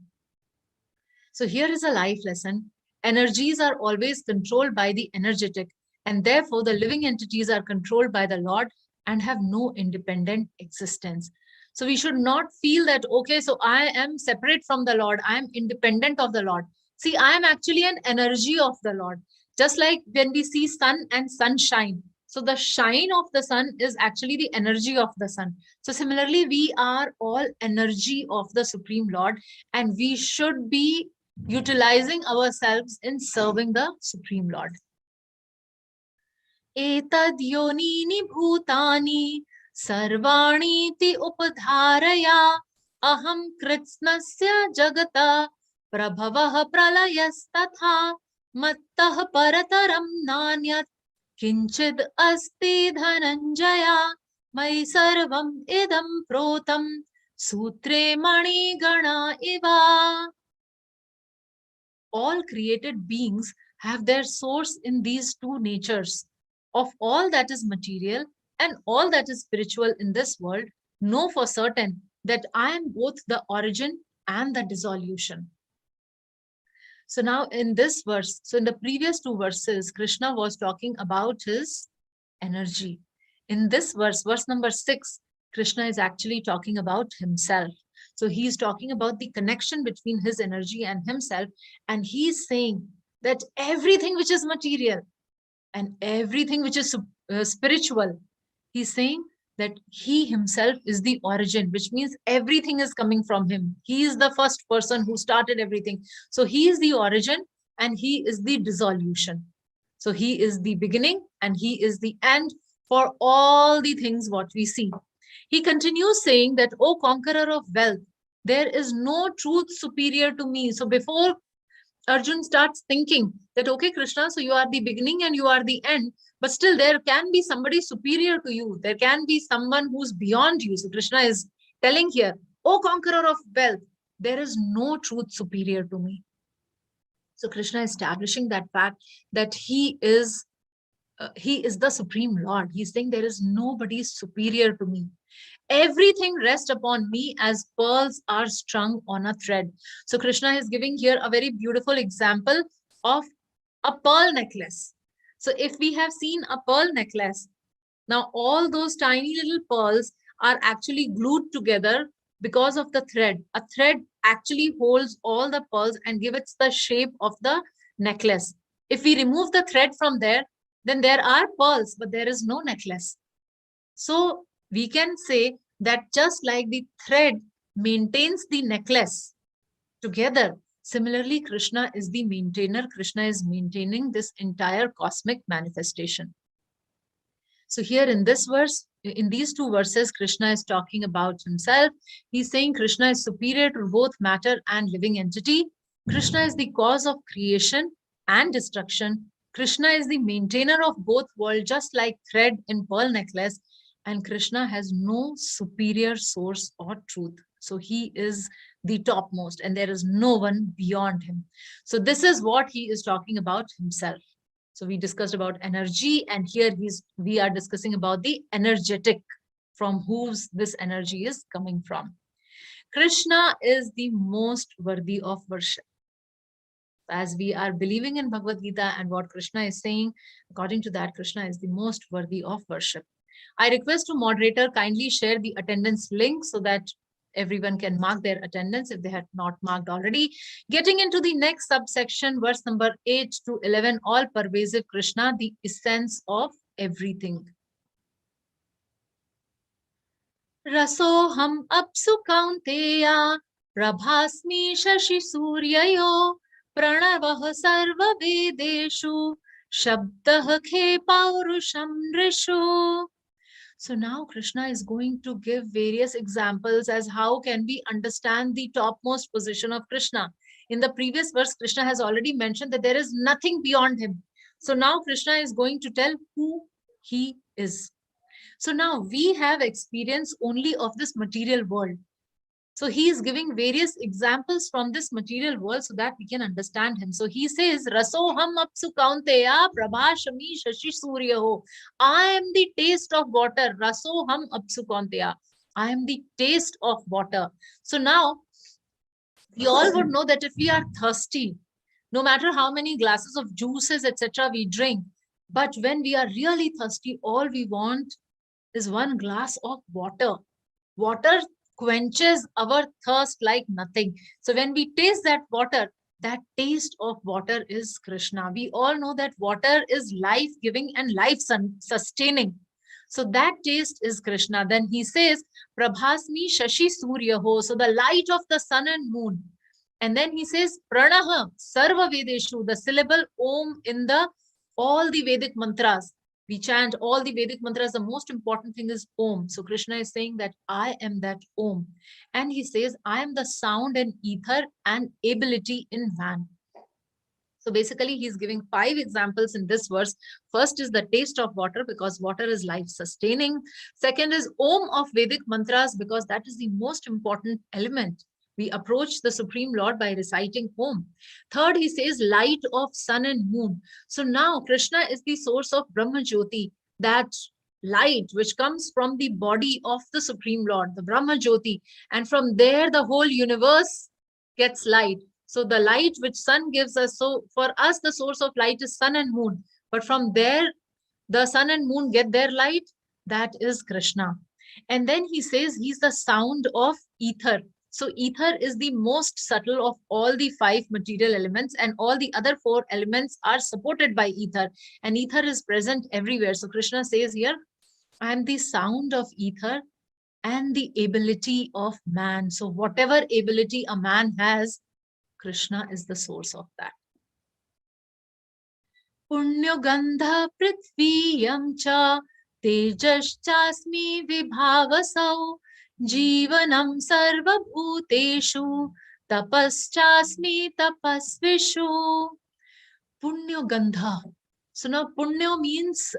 So here is a life lesson. Energies are always controlled by the energetic, And therefore, the living entities are controlled by the Lord and have no independent existence. So we should not feel that, okay, so I am separate from the Lord. I am independent of the Lord. See, I am actually an energy of the Lord. Just like when we see sun and sunshine. So the shine of the sun is actually the energy of the sun. So similarly, we are all energy of the Supreme Lord, and we should be utilizing ourselves in serving the Supreme Lord. एतद् योनीनि भूतानि सर्वाणीति उपधारया अहं कृत्स्नस्य जगता प्रभवः प्रलयस्तथा मत्तः परतरं नान्यत् किंचिद् अस्ति धनञ्जया मयि सर्वम् इदं प्रोतं सूत्रे मणिगणा इव. All created beings have their source in these two natures. Of all that is material and all that is spiritual in this world, know for certain that I am both the origin and the dissolution. So now in this verse, so in the previous two verses, Krishna was talking about his energy. In this verse, verse number 6, Krishna is actually talking about himself. So he's talking about the connection between his energy and himself. And he's saying that everything which is material and everything which is spiritual, he's saying that he himself is the origin, which means everything is coming from him. He is the first person who started everything. So he is the origin and he is the dissolution. So he is the beginning and he is the end for all the things what we see. He continues saying that, O conqueror of wealth, there is no truth superior to me. So before Arjun starts thinking that, okay, Krishna, so you are the beginning and you are the end, but still there can be somebody superior to you. There can be someone who's beyond you. So Krishna is telling here, O conqueror of wealth, there is no truth superior to me. So Krishna is establishing that fact that he is the Supreme Lord. He's saying there is nobody superior to me. Everything rests upon me as pearls are strung on a thread. So Krishna is giving here a very beautiful example of a pearl necklace. So if we have seen a pearl necklace, now all those tiny little pearls are actually glued together because of the thread. A thread actually holds all the pearls and gives it the shape of the necklace. If we remove the thread from there, then there are pearls, but there is no necklace. So we can say that just like the thread maintains the necklace together, similarly, Krishna is the maintainer. Krishna is maintaining this entire cosmic manifestation. So here in this verse, in these two verses, Krishna is talking about himself. He's saying Krishna is superior to both matter and living entity. Krishna is the cause of creation and destruction. Krishna is the maintainer of both worlds, just like thread in pearl necklace. And Krishna has no superior source or truth. So he is the topmost and there is no one beyond him. So this is what he is talking about himself. So we discussed about energy, and here we are discussing about the energetic, from whose this energy is coming from. Krishna is the most worthy of worship. As we are believing in Bhagavad-gita and what Krishna is saying, according to that, Krishna is the most worthy of worship. I request to moderator kindly share the attendance link so that everyone can mark their attendance if they had not marked already. Getting into the next subsection, verse number 8 to 11, all-pervasive Krishna, the essence of everything. Rasoham apsu kaunteya prabhasmi shashi suryayo pranavah sarva vedeshu shabdah khe paurusham rishu. So now Krishna is going to give various examples as how can we understand the topmost position of Krishna. In the previous verse, Krishna has already mentioned that there is nothing beyond him. So now Krishna is going to tell who he is. So now we have experience only of this material world. So he is giving various examples from this material world so that we can understand him. So he says, Rasoham apsu kaunteya prabhashami shashi suryaho. I am the taste of water. Rasoham apsu kaunteya. I am the taste of water. So now we all would know that if we are thirsty, no matter how many glasses of juices, etc., we drink, But when we are really thirsty, all we want is one glass of water. Water quenches our thirst like nothing. So when we taste that water, that taste of water is Krishna. We all know that water is life giving and life sustaining. So that taste is Krishna. Then he says, Prabhasmi Shashi Surya Ho. So the light of the sun and moon. And then he says, Pranaha Sarva Vedeshu, the syllable Om in the all the Vedic mantras. We chant all the Vedic mantras. The most important thing is Om. So Krishna is saying that I am that Om. And he says, I am the sound and ether and ability in man. So basically, he's giving 5 examples in this verse. First is the taste of water, because water is life sustaining. Second is Om of Vedic mantras, because that is the most important element. We approach the Supreme Lord by reciting Om. Third, he says light of sun and moon. So now Krishna is the source of Brahma Jyoti, that light which comes from the body of the Supreme Lord, the Brahma Jyoti. And from there, the whole universe gets light. So the light which sun gives us, so for us, the source of light is sun and moon. But from there, the sun and moon get their light. That is Krishna. And then he says he's the sound of ether. So ether is the most subtle of all the 5 material elements, and all the other 4 elements are supported by ether. And ether is present everywhere. So Krishna says here, I am the sound of ether and the ability of man. So whatever ability a man has, Krishna is the source of that. Punyo gandha prithviyam cha tejaschasmi vibhavasau jivanam sarva bhuteshu tapaschasmi tapasvishu. Punyo gandha. So now punyo means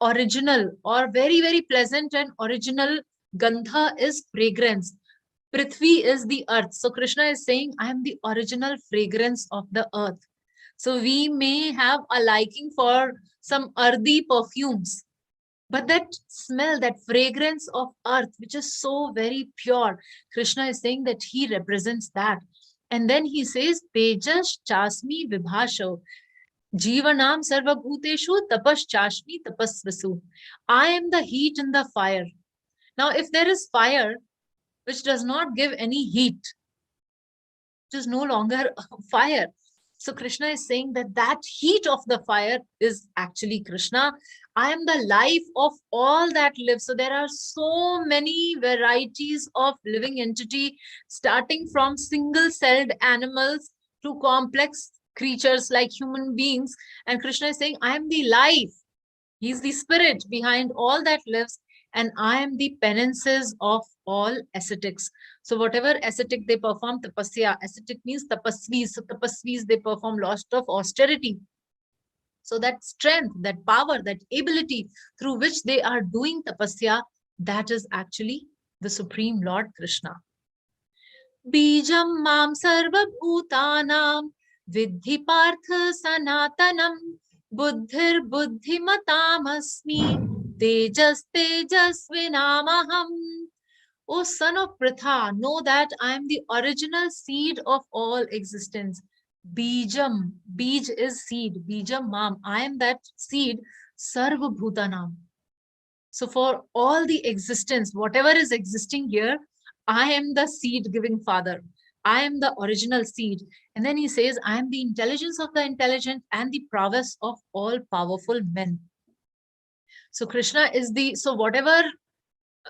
original or very, very pleasant and original. Gandha is fragrance. Prithvi is the earth. So Krishna is saying, I am the original fragrance of the earth. So we may have a liking for some earthy perfumes, but that smell, that fragrance of earth, which is so very pure, Krishna is saying that he represents that. And then he says, Tejas Chasmi Vibhasho. Jivanam Sarva Bhuteshu Tapas Chashmi Tapasvasu. I am the heat in the fire. Now, if there is fire which does not give any heat, it is no longer fire. So Krishna is saying that that heat of the fire is actually Krishna. I am the life of all that lives. So there are so many varieties of living entity, starting from single-celled animals to complex creatures like human beings. And Krishna is saying, I am the life. He's the spirit behind all that lives. And I am the penances of all ascetics. So whatever ascetic they perform, tapasya, ascetic means tapasvis. So tapasvis, they perform lots of austerity. So that strength, that power, that ability through which they are doing tapasya, that is actually the Supreme Lord Krishna. Bijam mam sarva bhutanam vidhi partha sanatanam buddhir buddhimatam asmi tejas tejasvinamaham. O son of Pritha, know that I am the original seed of all existence. Bijam, bij is seed. Bijam mam, I am that seed. Sarva bhutanam. So for all the existence, whatever is existing here, I am the seed giving father. I am the original seed. And then he says, I am the intelligence of the intelligent and the prowess of all powerful men. So Krishna is the, so whatever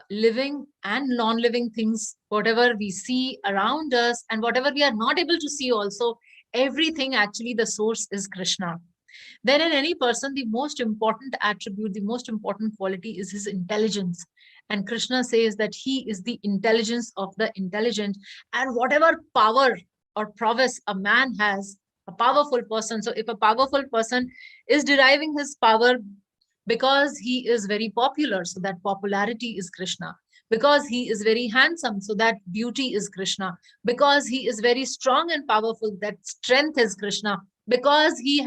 living and non-living things, whatever we see around us and whatever we are not able to see also, everything actually the source is Krishna. Then in any person, the most important attribute, the most important quality is his intelligence. And Krishna says that he is the intelligence of the intelligent. And whatever power or prowess a man has, a powerful person. So if a powerful person is deriving his power because he is very popular, so that popularity is Krishna. Because he is very handsome, so that beauty is Krishna. Because he is very strong and powerful, that strength is Krishna. Because he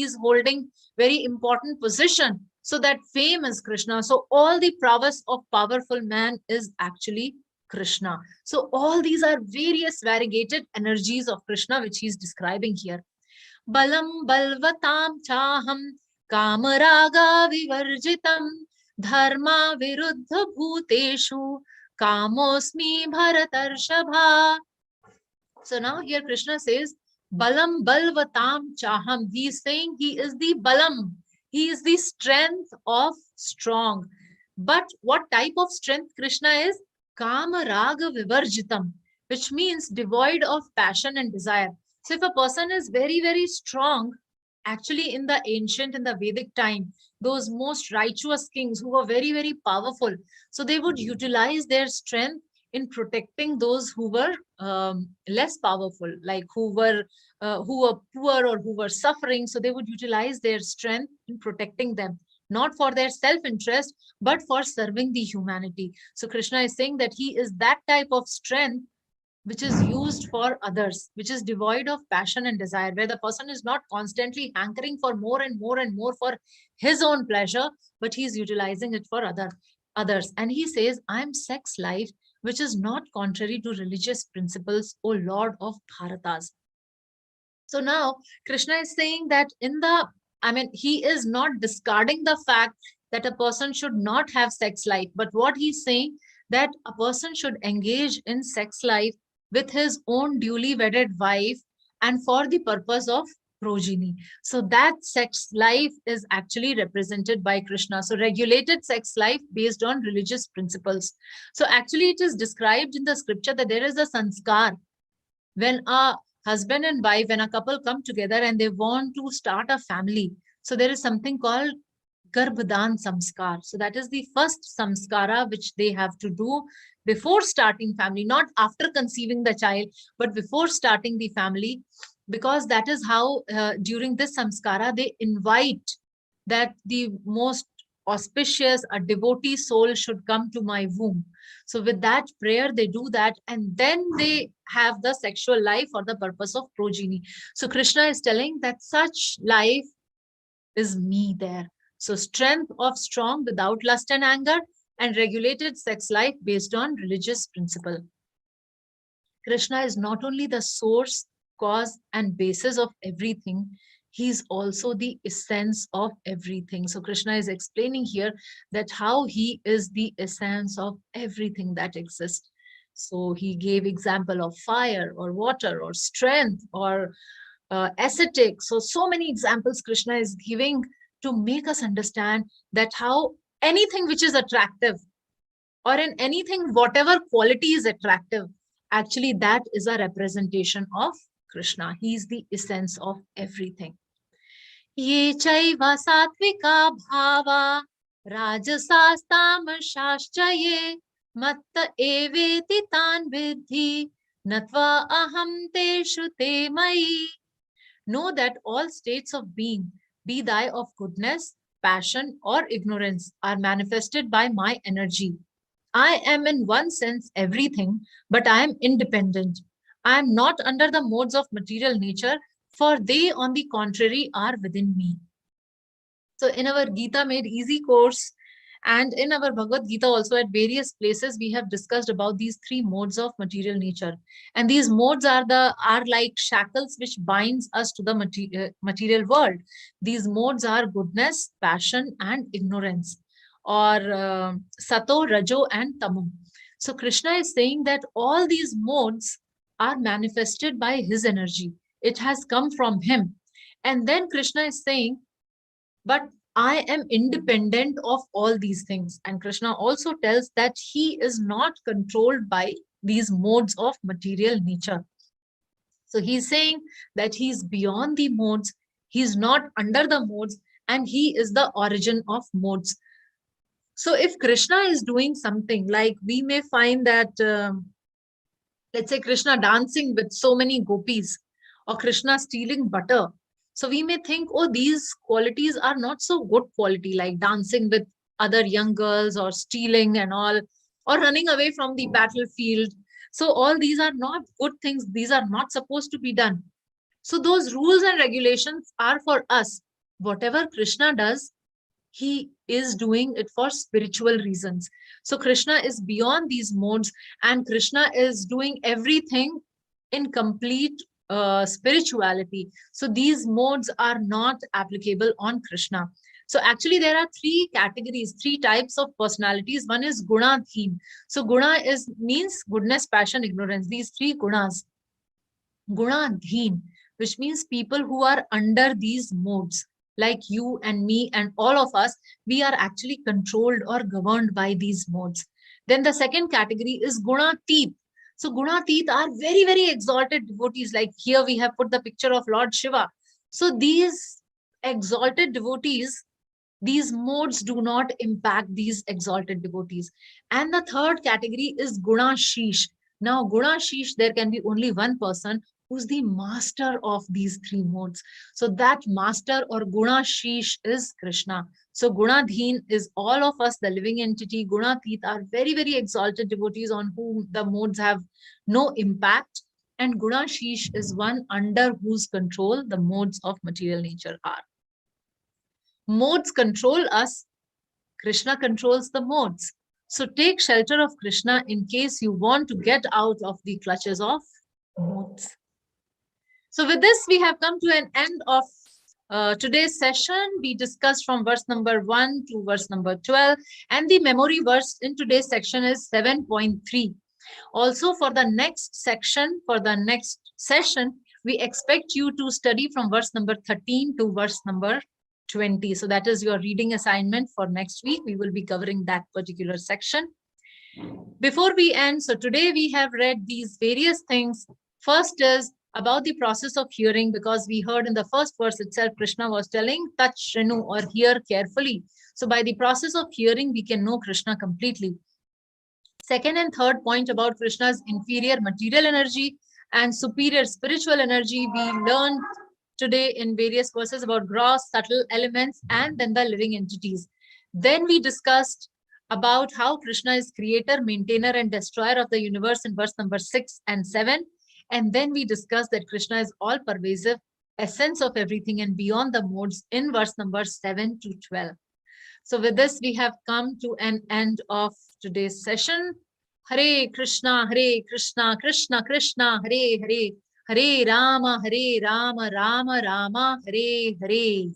is holding very important position, so that fame is Krishna. So all the prowess of powerful man is actually Krishna. So all these are various variegated energies of Krishna which he is describing here. Balam balvatam chaham kamaraga vivarjitam dharma viruddha bhuteshu kamosmi bharatarshabha. So now here Krishna says, Balam balvatam chaham. He is saying he is the balam. He is the strength of strong. But what type of strength Krishna is? Kama raga vivarjitam, which means devoid of passion and desire. So if a person is very, very strong, actually in the ancient, in the Vedic time, those most righteous kings who were very, very powerful, so they would utilize their strength in protecting those who were less powerful, like who were poor or who were suffering. So they would utilize their strength in protecting them, not for their self-interest, but for serving the humanity. So Krishna is saying that he is that type of strength which is used for others, which is devoid of passion and desire, where the person is not constantly hankering for more and more and more for his own pleasure, but he is utilizing it for others. And he says, I'm sex life, which is not contrary to religious principles, O Lord of Bharatas. So now Krishna is saying that he is not discarding the fact that a person should not have sex life, but what he's saying that a person should engage in sex life with his own duly wedded wife and for the purpose of progeny. So that sex life is actually represented by Krishna. So regulated sex life based on religious principles. So actually it is described in the scripture that there is a sanskar when a husband and wife, when a couple come together and they want to start a family. So there is something called Garbhadan Samskar. So that is the first samskara which they have to do before starting family, not after conceiving the child, but before starting the family, because that is how during this samskara they invite that the most auspicious, a devotee soul should come to my womb. So with that prayer, they do that, and then they have the sexual life for the purpose of progeny. So Krishna is telling that such life is me there. So strength of strong without lust and anger, and regulated sex life based on religious principle. Krishna is not only the source, cause, and basis of everything, he is also the essence of everything. So Krishna is explaining here that how he is the essence of everything that exists. So he gave example of fire or water or strength or ascetic. So many examples Krishna is giving to make us understand that how anything which is attractive, or in anything, whatever quality is attractive, actually that is a representation of Krishna. He is the essence of everything. Ye chaiva satvika bhava rajasastamashascha ye matta eveti tan vidhi natva aham teshu te mai. Know that all states of being, be thy of goodness, passion, or ignorance, are manifested by my energy. I am in one sense everything, but I am independent. I am not under the modes of material nature, for they, on the contrary, are within me. So in our Gita Made Easy course, and in our Bhagavad-gita also at various places, we have discussed about these three modes of material nature. And these modes are like shackles which binds us to the material world. These modes are goodness, passion, and ignorance, or sato, rajo, and tamo. So Krishna is saying that all these modes are manifested by his energy. It has come from him. And then Krishna is saying, but I am independent of all these things. And Krishna also tells that he is not controlled by these modes of material nature. So he's saying that he's beyond the modes, he's not under the modes, and he is the origin of modes. So if Krishna is doing something, like we may find that, let's say Krishna dancing with so many gopis, or Krishna stealing butter. So we may think, oh, these qualities are not so good quality, like dancing with other young girls or stealing and all, or running away from the battlefield. So all these are not good things. These are not supposed to be done. So those rules and regulations are for us. Whatever Krishna does, he is doing it for spiritual reasons. So Krishna is beyond these modes, and Krishna is doing everything in complete spirituality. So these modes are not applicable on Krishna. So actually there are three categories, three types of personalities. One is gunadheen. So guna means goodness, passion, ignorance. These three gunas. Gunadheen, which means people who are under these modes, like you and me and all of us, we are actually controlled or governed by these modes. Then the second category is gunateet. So gunateet are very, very exalted devotees. Like here we have put the picture of Lord Shiva. So these exalted devotees, these modes do not impact these exalted devotees. And the third category is Gunashish. Now, Gunashish, there can be only one person who's the master of these three modes. So that master or Gunashish is Krishna. So Gunadheen is all of us, the living entity. Gunateet are very, very exalted devotees on whom the modes have no impact. And Gunashish is one under whose control the modes of material nature are. Modes control us, Krishna controls the modes. So take shelter of Krishna in case you want to get out of the clutches of modes. So with this, we have come to an end of today's session. We discussed from verse number 1 to verse number 12, and the memory verse in today's section is 7.3. Also, for the next section, for the next session, we expect you to study from verse number 13 to verse number 20. So that is your reading assignment for next week. We will be covering that particular section. Before we end, so today we have read these various things. First is about the process of hearing, because we heard in the first verse itself, Krishna was telling, touch, shrinu, or hear carefully. So by the process of hearing, we can know Krishna completely. Second and third point about Krishna's inferior material energy and superior spiritual energy, we learned today in various verses about gross, subtle elements, and then the living entities. Then we discussed about how Krishna is creator, maintainer, and destroyer of the universe in verse number 6 and 7. And then we discussed that Krishna is all-pervasive, essence of everything and beyond the modes in verse number 7 to 12. So with this, we have come to an end of today's session. Hare Krishna, Krishna Krishna, Hare Hare, Hare Rama, Rama Rama, Hare Hare.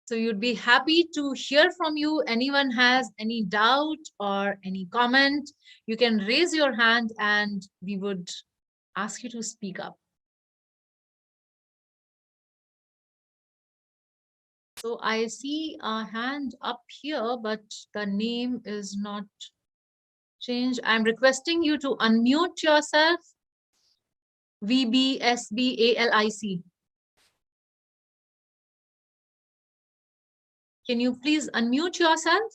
So you'd be happy to hear from you. Anyone has any doubt or any comment, you can raise your hand and we would ask you to speak up. So I see a hand up here, but the name is not changed. I'm requesting you to unmute yourself. VBSBALIC. Can you please unmute yourself?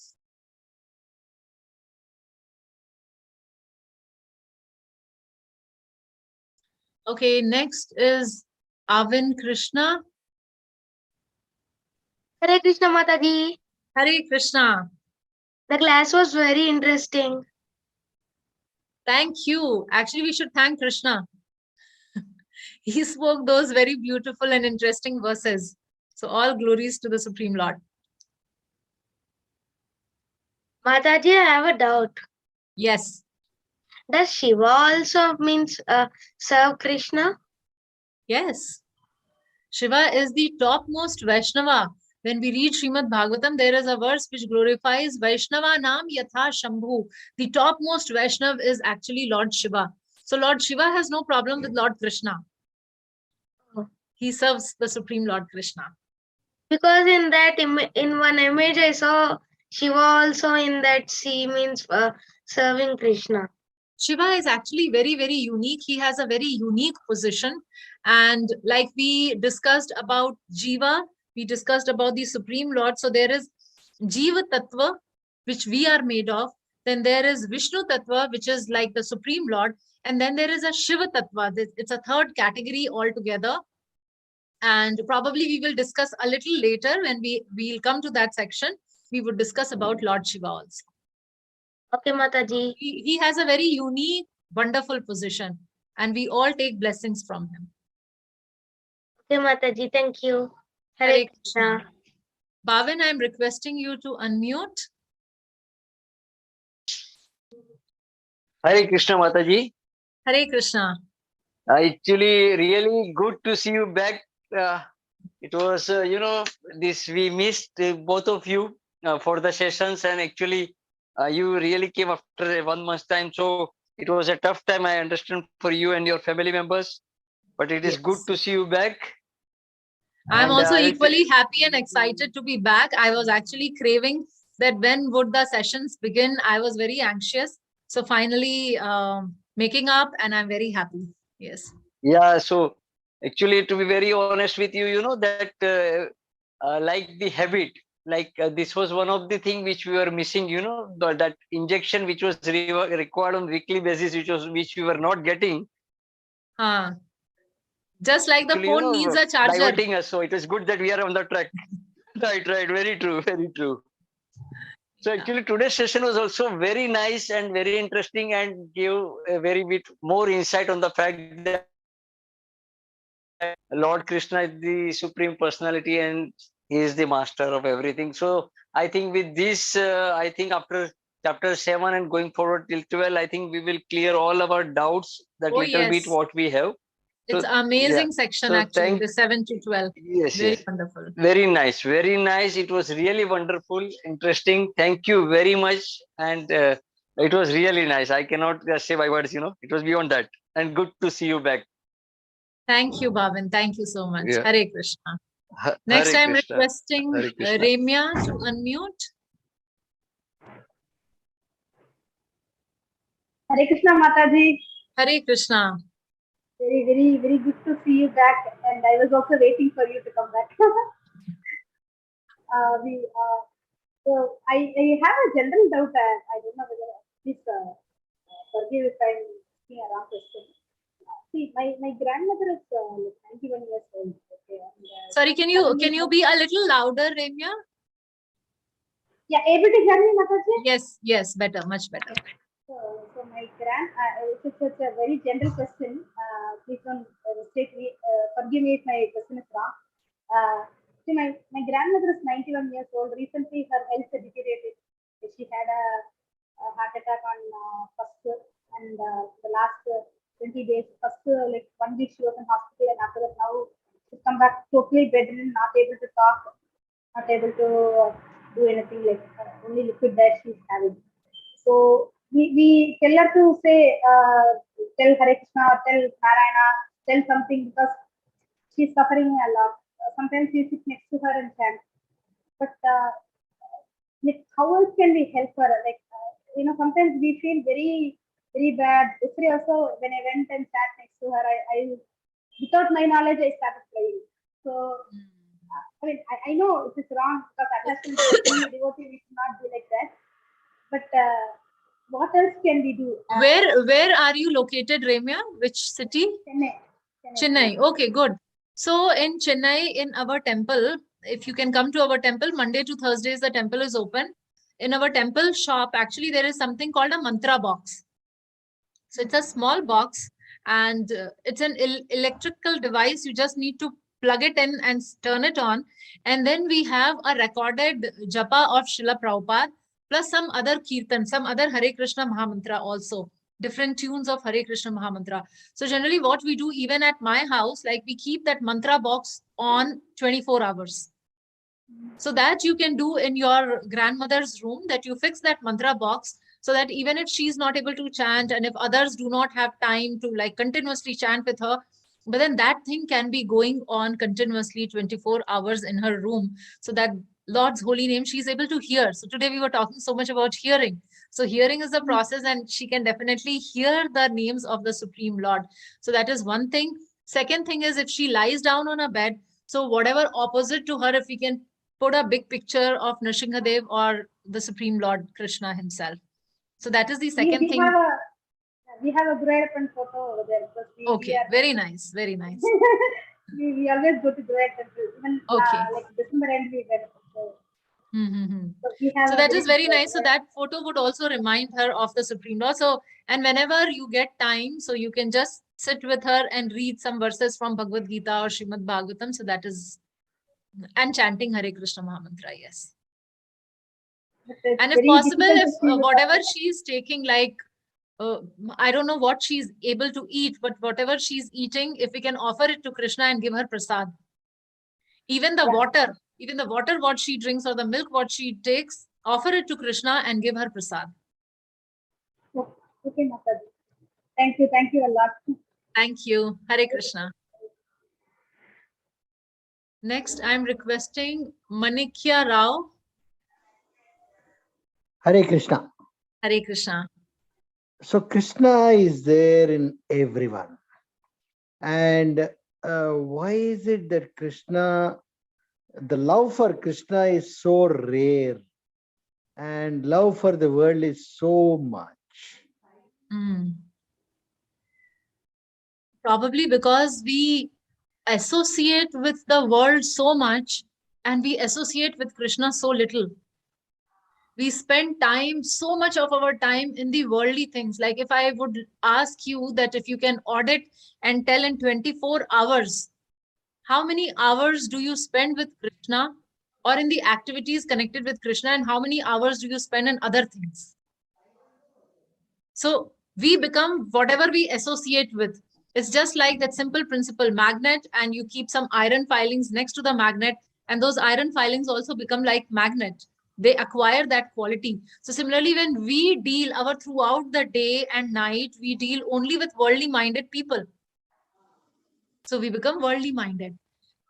Okay, next is Avin Krishna. Hare Krishna Mataji. Hare Krishna. The class was very interesting. Thank you. Actually, we should thank Krishna. He spoke those very beautiful and interesting verses. So all glories to the Supreme Lord. Mataji, I have a doubt. Yes. Does Shiva also means serve Krishna? Yes. Shiva is the topmost Vaishnava. When we read Srimad Bhagavatam, there is a verse which glorifies Vaishnava Nam Yatha Shambhu. The topmost Vaishnav is actually Lord Shiva. So Lord Shiva has no problem with Lord Krishna. He serves the Supreme Lord Krishna. Because in that in one image I saw Shiva also in that sea means serving Krishna. Shiva is actually very, very unique. He has a very unique position. And like we discussed about Jiva, we discussed about the Supreme Lord. So there is Jiva Tattva, which we are made of. Then there is Vishnu Tattva, which is like the Supreme Lord. And then there is a Shiva Tattva. It's a third category altogether. And probably we will discuss a little later when we'll come to that section. We would discuss about Lord Shiva also. Okay, Mataji. He has a very unique, wonderful position. And we all take blessings from him. Okay, Mataji. Thank you. Hare Krishna. Bhavin, I'm requesting you to unmute. Hare Krishna, Mataji. Hare Krishna. Actually, really good to see you back. It was, we missed both of you for the sessions, and actually, you really came after 1 month's time. So it was a tough time, I understand, for you and your family members. But it is good Yes. to see you back. I'm And also I'll equally happy and excited to be back. I was actually craving that when would the sessions begin. I was very anxious. So finally making up, and I'm very happy. Yes. yeah. So actually, to be very honest with you, that like the habit, like this was one of the thing which we were missing. That injection which was required on weekly basis, which we were not getting. Uh, just like the Actually, phone needs a charger. diverting us. So it is good that we are on the track. Right. Very true. Very true. So Yeah. actually, today's session was also very nice and very interesting, and gave a very bit more insight on the fact that Lord Krishna is the supreme personality and he is the master of everything. So I think with this, I think after chapter 7 and going forward till 12, I think we will clear all our doubts, that Oh, little bit yes. what we have. It's So yeah. amazing section So actually, the 7 to 12. yes, Very yes. wonderful. Very nice, very nice. It was really wonderful, interesting. Thank you very much. And it was really nice. I cannot say by words, it was beyond that. And good to see you back. Thank you, Bhavin. Thank you so much. Yeah. Hare Krishna. Next, Hare I'm Krishna. requesting Hare Krishna. Remya to unmute. Hare Krishna Mataji. Hare Krishna. Very good to see you back. And I was also waiting for you to come back. So I have a general doubt. I don't know whether please forgive if I'm asking a wrong question. See, my grandmother is like 91 years old. Okay, and, Sorry, can you be a little louder, Remya? Yeah, able to hear me, Mataji? Yes, better, much better. So my it's a very general question. Please don't mistake me. Forgive me if my question is wrong. See, my grandmother is 91 years old. Recently, her health deteriorated. She had a heart attack on first, and the last 20 days, first like 1 week she was in hospital, and after that now she's come back totally bedridden, not able to talk, not able to do anything, like only liquid diet she's having. So we tell her to say, tell Hare Krishna, or tell Narayana, tell something, because she's suffering a lot. Sometimes we sit next to her and chant. But like, how else can we help her? Like, sometimes we feel very bad. Yesterday also, when I went and sat next to her, I without my knowledge, I started crying. So, I mean, I know it is wrong, because attachment to a devotee, we should not be like that. But what else can we do? Where are you located, Remya? Which city? Chennai. Chennai. Okay, good. So in Chennai, in our temple, if you can come to our temple, Monday to Thursdays, the temple is open. In our temple shop, actually, there is something called a mantra box. So it's a small box, and it's an electrical device. You just need to plug it in and turn it on. And then we have a recorded japa of Srila Prabhupada, plus some other kirtan, some other Hare Krishna Mahamantra also, different tunes of Hare Krishna Mahamantra. So generally what we do, even at my house, like we keep that mantra box on 24 hours. So that you can do in your grandmother's room, that you fix that mantra box, so that even if she's not able to chant, and if others do not have time to like continuously chant with her, but then that thing can be going on continuously 24 hours in her room, so that Lord's holy name she's able to hear. So today we were talking so much about hearing. So hearing is the process, and she can definitely hear the names of the Supreme Lord. So that is one thing. Second thing is, if she lies down on a bed, so whatever opposite to her, if we can put a big picture of Nrsimhadev or the Supreme Lord Krishna himself. So that is the second thing. We have a Gurayappan photo over there. Okay, very nice, very nice. we always go to Gurayappan. Even like December end we went. So that is very nice. So that photo would also remind her of the Supreme Lord. So, and whenever you get time, so you can just sit with her and read some verses from Bhagavad-gita or Srimad Bhagavatam. So that is, and chanting Hare Krishna Mahamantra, yes. And if possible, if whatever she is taking, like I don't know what she's able to eat, but whatever she's eating, if we can offer it to Krishna and give her prasad. Even the water what she drinks or the milk what she takes, offer it to Krishna and give her prasad. Okay, Mataji. Thank you a lot. Thank you. Hare Krishna. Next, I'm requesting Manikya Rao. Hare Krishna. Hare Krishna. So Krishna is there in everyone. And why is it that Krishna, the love for Krishna is so rare and love for the world is so much? Probably because we associate with the world so much and we associate with Krishna so little. We spend time, so much of our time in the worldly things. Like if I would ask you that if you can audit and tell in 24 hours, how many hours do you spend with Krishna or in the activities connected with Krishna, and how many hours do you spend in other things? So we become whatever we associate with. It's just like that simple principle, magnet, and you keep some iron filings next to the magnet, and those iron filings also become like magnet. They acquire that quality. So similarly, when we deal throughout the day and night, we deal only with worldly minded people. So we become worldly minded.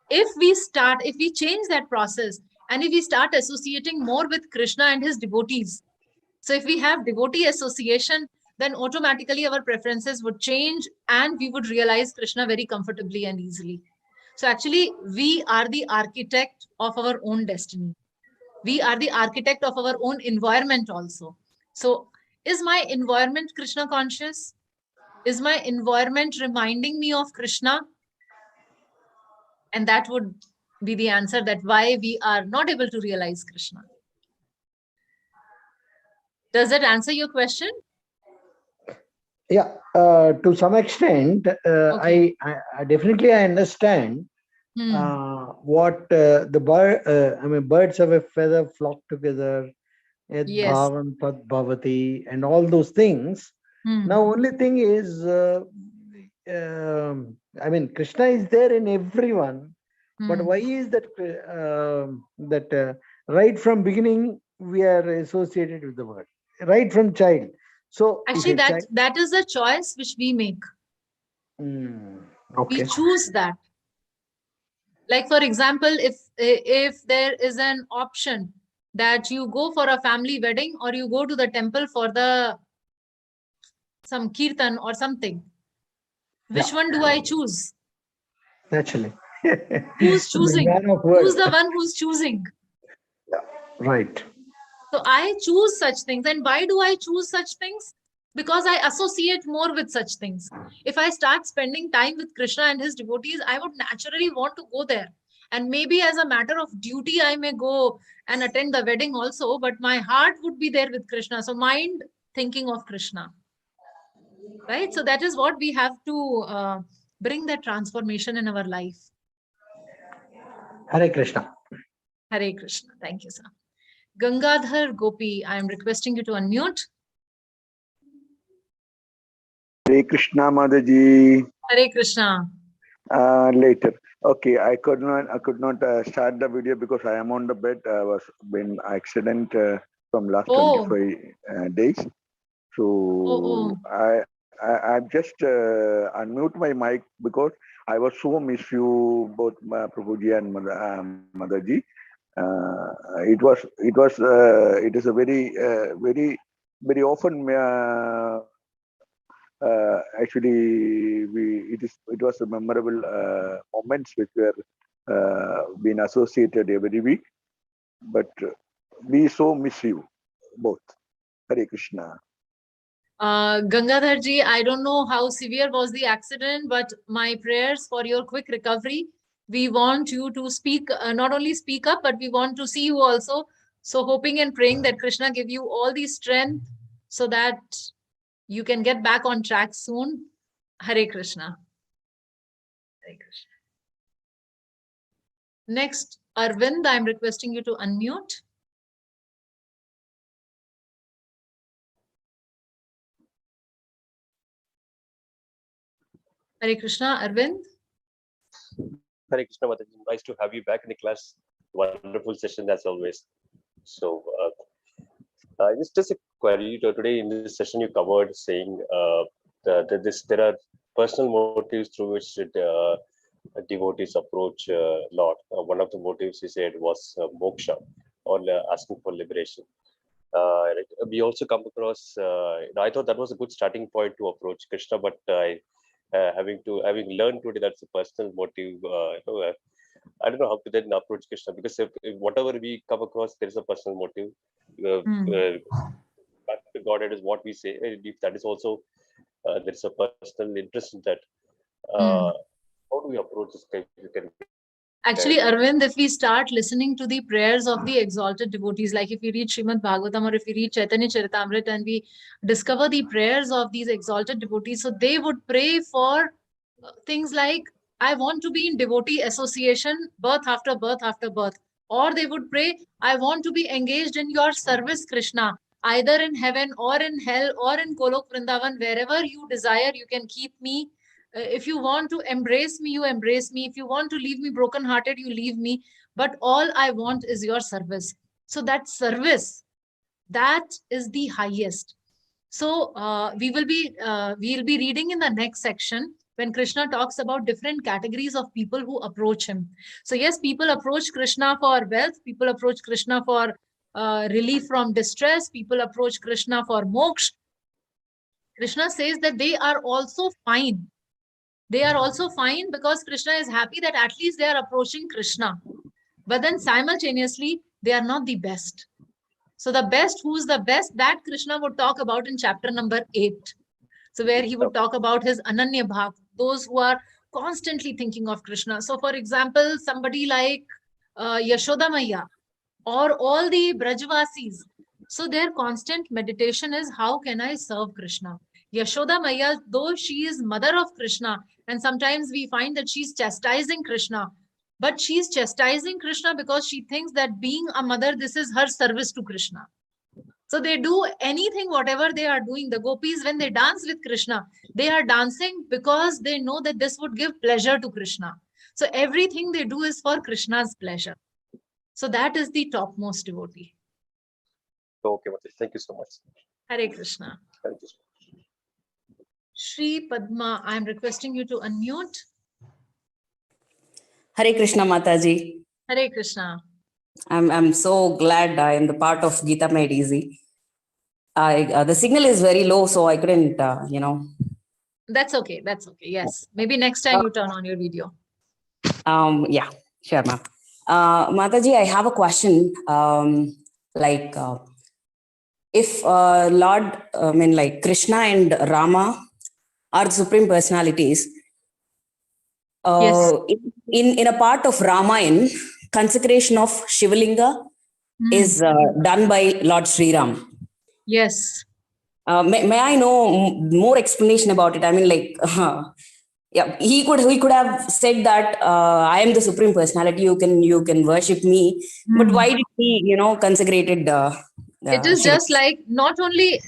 If we change that process and if we start associating more with Krishna and his devotees, so if we have devotee association, then automatically our preferences would change and we would realize Krishna very comfortably and easily. So actually, we are the architect of our own destiny. We are the architect of our own environment also. So is my environment Krishna conscious? Is my environment reminding me of Krishna? And that would be the answer that why we are not able to realize Krishna. Does that answer your question? Yeah, to some extent, Okay. I definitely understand what the birds of a feather flock together, et Yes. bhavan tad bhavati, and all those things. Now, only thing is, Krishna is there in everyone, but why is that right from beginning we are associated with the word, right from child? So actually that is a choice which we make. Okay. We choose that. Like for example, if there is an option that you go for a family wedding or you go to the temple for some kirtan or something, which one do I choose? Naturally. Who's choosing? Who's the one who's choosing? Yeah, right. So I choose such things. And why do I choose such things? Because I associate more with such things. If I start spending time with Krishna and his devotees, I would naturally want to go there. And maybe as a matter of duty, I may go and attend the wedding also, but my heart would be there with Krishna. So mind thinking of Krishna. Right? So that is what we have to bring that transformation in our life. Hare Krishna. Hare Krishna. Thank you, sir. Gangadhar Gopi, I am requesting you to unmute. Hare Krishna, Madaji. Hare Krishna. Later. Okay, I could not start the video because I am on the bed. I was been accident from last 25 days. So I've just unmute my mic because I was so miss you both Prabhuji and Madaji. It is a very often actually it was a memorable moments which were being associated every week, but we so miss you both. Hare Krishna. Gangadhar ji, I don't know how severe was the accident, but my prayers for your quick recovery. We want you to speak, not only speak up, but we want to see you also. So hoping and praying that Krishna give you all the strength so that you can get back on track soon. Hare Krishna. Hare Krishna. Next, Arvind, I'm requesting you to unmute. Hare Krishna, Arvind. Hare Krishna, Mataji. Nice to have you back in the class. Wonderful session as always. So, just a query. Today in this session, you covered saying there are personal motives through which devotees approach Lord. One of the motives you said was moksha, or asking for liberation. We also come across. I thought that was a good starting point to approach Krishna, but having learned today that's a personal motive. I don't know how to then approach Krishna, because if whatever we come across, there is a personal motive. Back to Godhead is what we say. If that is also there is a personal interest in that. How do we approach this? You can Actually, Arvind, if we start listening to the prayers of the exalted devotees, like if we read Srimad Bhagavatam or if we read Chaitanya Charitamrita and we discover the prayers of these exalted devotees, so they would pray for things like, I want to be in devotee association, birth after birth after birth. Or they would pray, I want to be engaged in your service, Krishna, either in heaven or in hell or in Golok Vrindavan, wherever you desire, you can keep me. If you want to embrace me, you embrace me. If you want to leave me brokenhearted, you leave me. But all I want is your service. So that service, that is the highest. So we'll be reading in the next section when Krishna talks about different categories of people who approach him. So yes, people approach Krishna for wealth. People approach Krishna for relief from distress. People approach Krishna for moksha. Krishna says that they are also fine. They are also fine because Krishna is happy that at least they are approaching Krishna. But then simultaneously, they are not the best. So the best, who's the best, that Krishna would talk about in chapter number 8. So where he would talk about his Ananya Bhav, those who are constantly thinking of Krishna. So for example, somebody like Yashoda Maya or all the Brajvasis. So their constant meditation is, how can I serve Krishna? Yashoda Maya, though she is mother of Krishna, and sometimes we find that she's chastising Krishna, but she's chastising Krishna because she thinks that being a mother, this is her service to Krishna. So they do anything, whatever they are doing. The gopis, when they dance with Krishna, they are dancing because they know that this would give pleasure to Krishna. So everything they do is for Krishna's pleasure. So that is the topmost devotee. Okay, thank you so much. Hare Krishna. Hare Krishna. Shri Padma, I am requesting you to unmute. Hare Krishna, Mataji. Hare Krishna. I'm so glad I am the part of Gita Made Easy. The signal is very low, so I couldn't, That's okay. That's okay. Yes. Maybe next time you turn on your video. Yeah, sure, ma'am. Mataji, I have a question. If Lord, Krishna and Rama are the supreme personalities, Yes. in a part of Ramayana, consecration of Shivalinga is done by Lord Sri Ram. Yes. May I know more explanation about it? I mean, yeah, he could have said that I am the supreme personality. You can worship me. But why did he consecrated? It is just like not only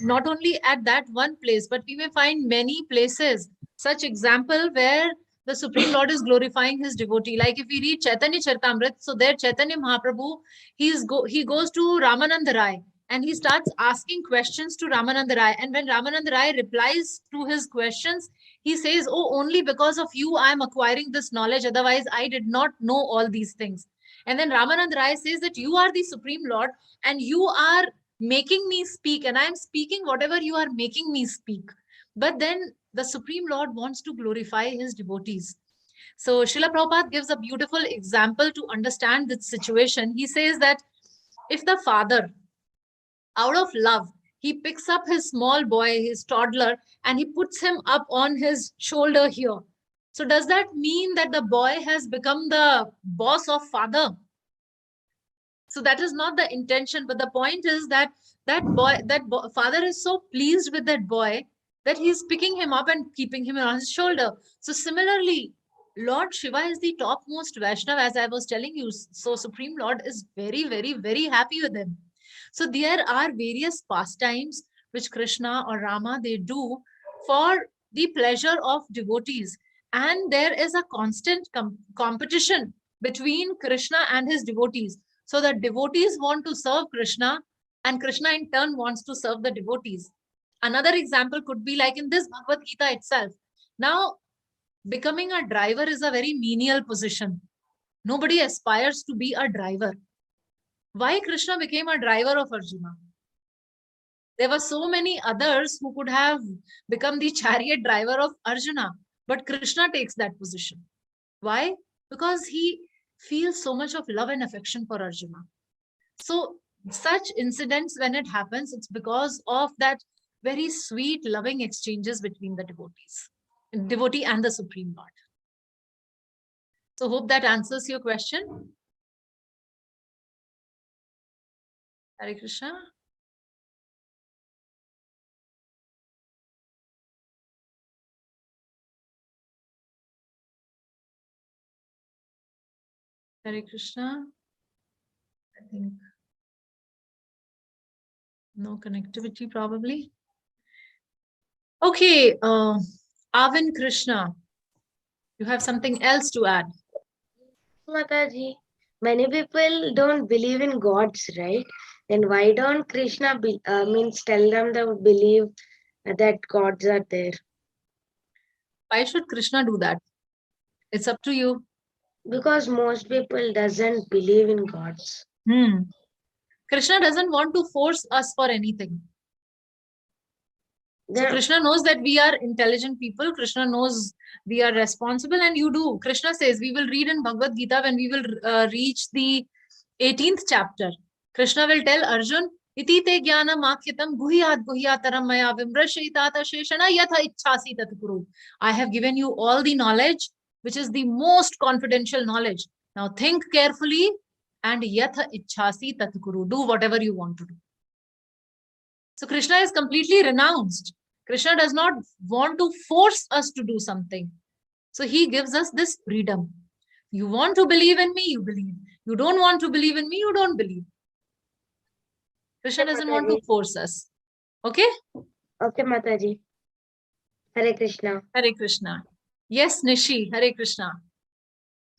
at that one place, but we may find many places. Such example where the Supreme Lord is glorifying his devotee. Like if we read Chaitanya Charitamrita, so there Chaitanya Mahaprabhu, he goes to Ramananda Rai and he starts asking questions to Ramananda Rai. And when Ramananda Rai replies to his questions, he says, oh, only because of you, I am acquiring this knowledge. Otherwise, I did not know all these things. And then Ramananda Rai says that you are the Supreme Lord and you are making me speak, and I am speaking whatever you are making me speak. But then the Supreme Lord wants to glorify his devotees. So Srila Prabhupada gives a beautiful example to understand this situation. He says that if the father, out of love, he picks up his small boy, his toddler, and he puts him up on his shoulder here. So does that mean that the boy has become the boss of father? So that is not the intention, but the point is that father is so pleased with that boy that he's picking him up and keeping him on his shoulder. So similarly, Lord Shiva is the topmost Vaishnava, as I was telling you. So Supreme Lord is very, very, very happy with him. So there are various pastimes which Krishna or Rama, they do for the pleasure of devotees. And there is a constant competition between Krishna and his devotees. So the devotees want to serve Krishna, and Krishna in turn wants to serve the devotees. Another example could be like in this Bhagavad-gita itself. Now, becoming a driver is a very menial position. Nobody aspires to be a driver. Why Krishna became a driver of Arjuna? There were so many others who could have become the chariot driver of Arjuna, but Krishna takes that position. Why? Because he feels so much of love and affection for Arjuna. So such incidents, when it happens, it's because of that very sweet, loving exchanges between the devotees, devotee and the Supreme Lord. So hope that answers your question. Hare Krishna. Hare Krishna. I think no connectivity probably. Okay, Avin Krishna, you have something else to add? Mataji, many people don't believe in gods, right? Then why don't Krishna means tell them to believe that gods are there? Why should Krishna do that? It's up to you. Because most people doesn't believe in gods. Krishna doesn't want to force us for anything. So Krishna knows that we are intelligent people. Krishna knows we are responsible, and you do. Krishna says, we will read in Bhagavad-gita when we will reach the 18th chapter. Krishna will tell Arjun, Iti te jnana makhitam guhyat guhyataram maya vimrashitata sheshana yatha ichhasi tatkuru. I have given you all the knowledge, which is the most confidential knowledge. Now think carefully and yatha ichhasi tatkuru. Do whatever you want to do. So Krishna is completely renounced. Krishna does not want to force us to do something. So he gives us this freedom. You want to believe in me, you believe. You don't want to believe in me, you don't believe. Krishna doesn't want to force us. Okay? Okay, Mataji. Hare Krishna. Hare Krishna. Yes, Nishi. Hare Krishna.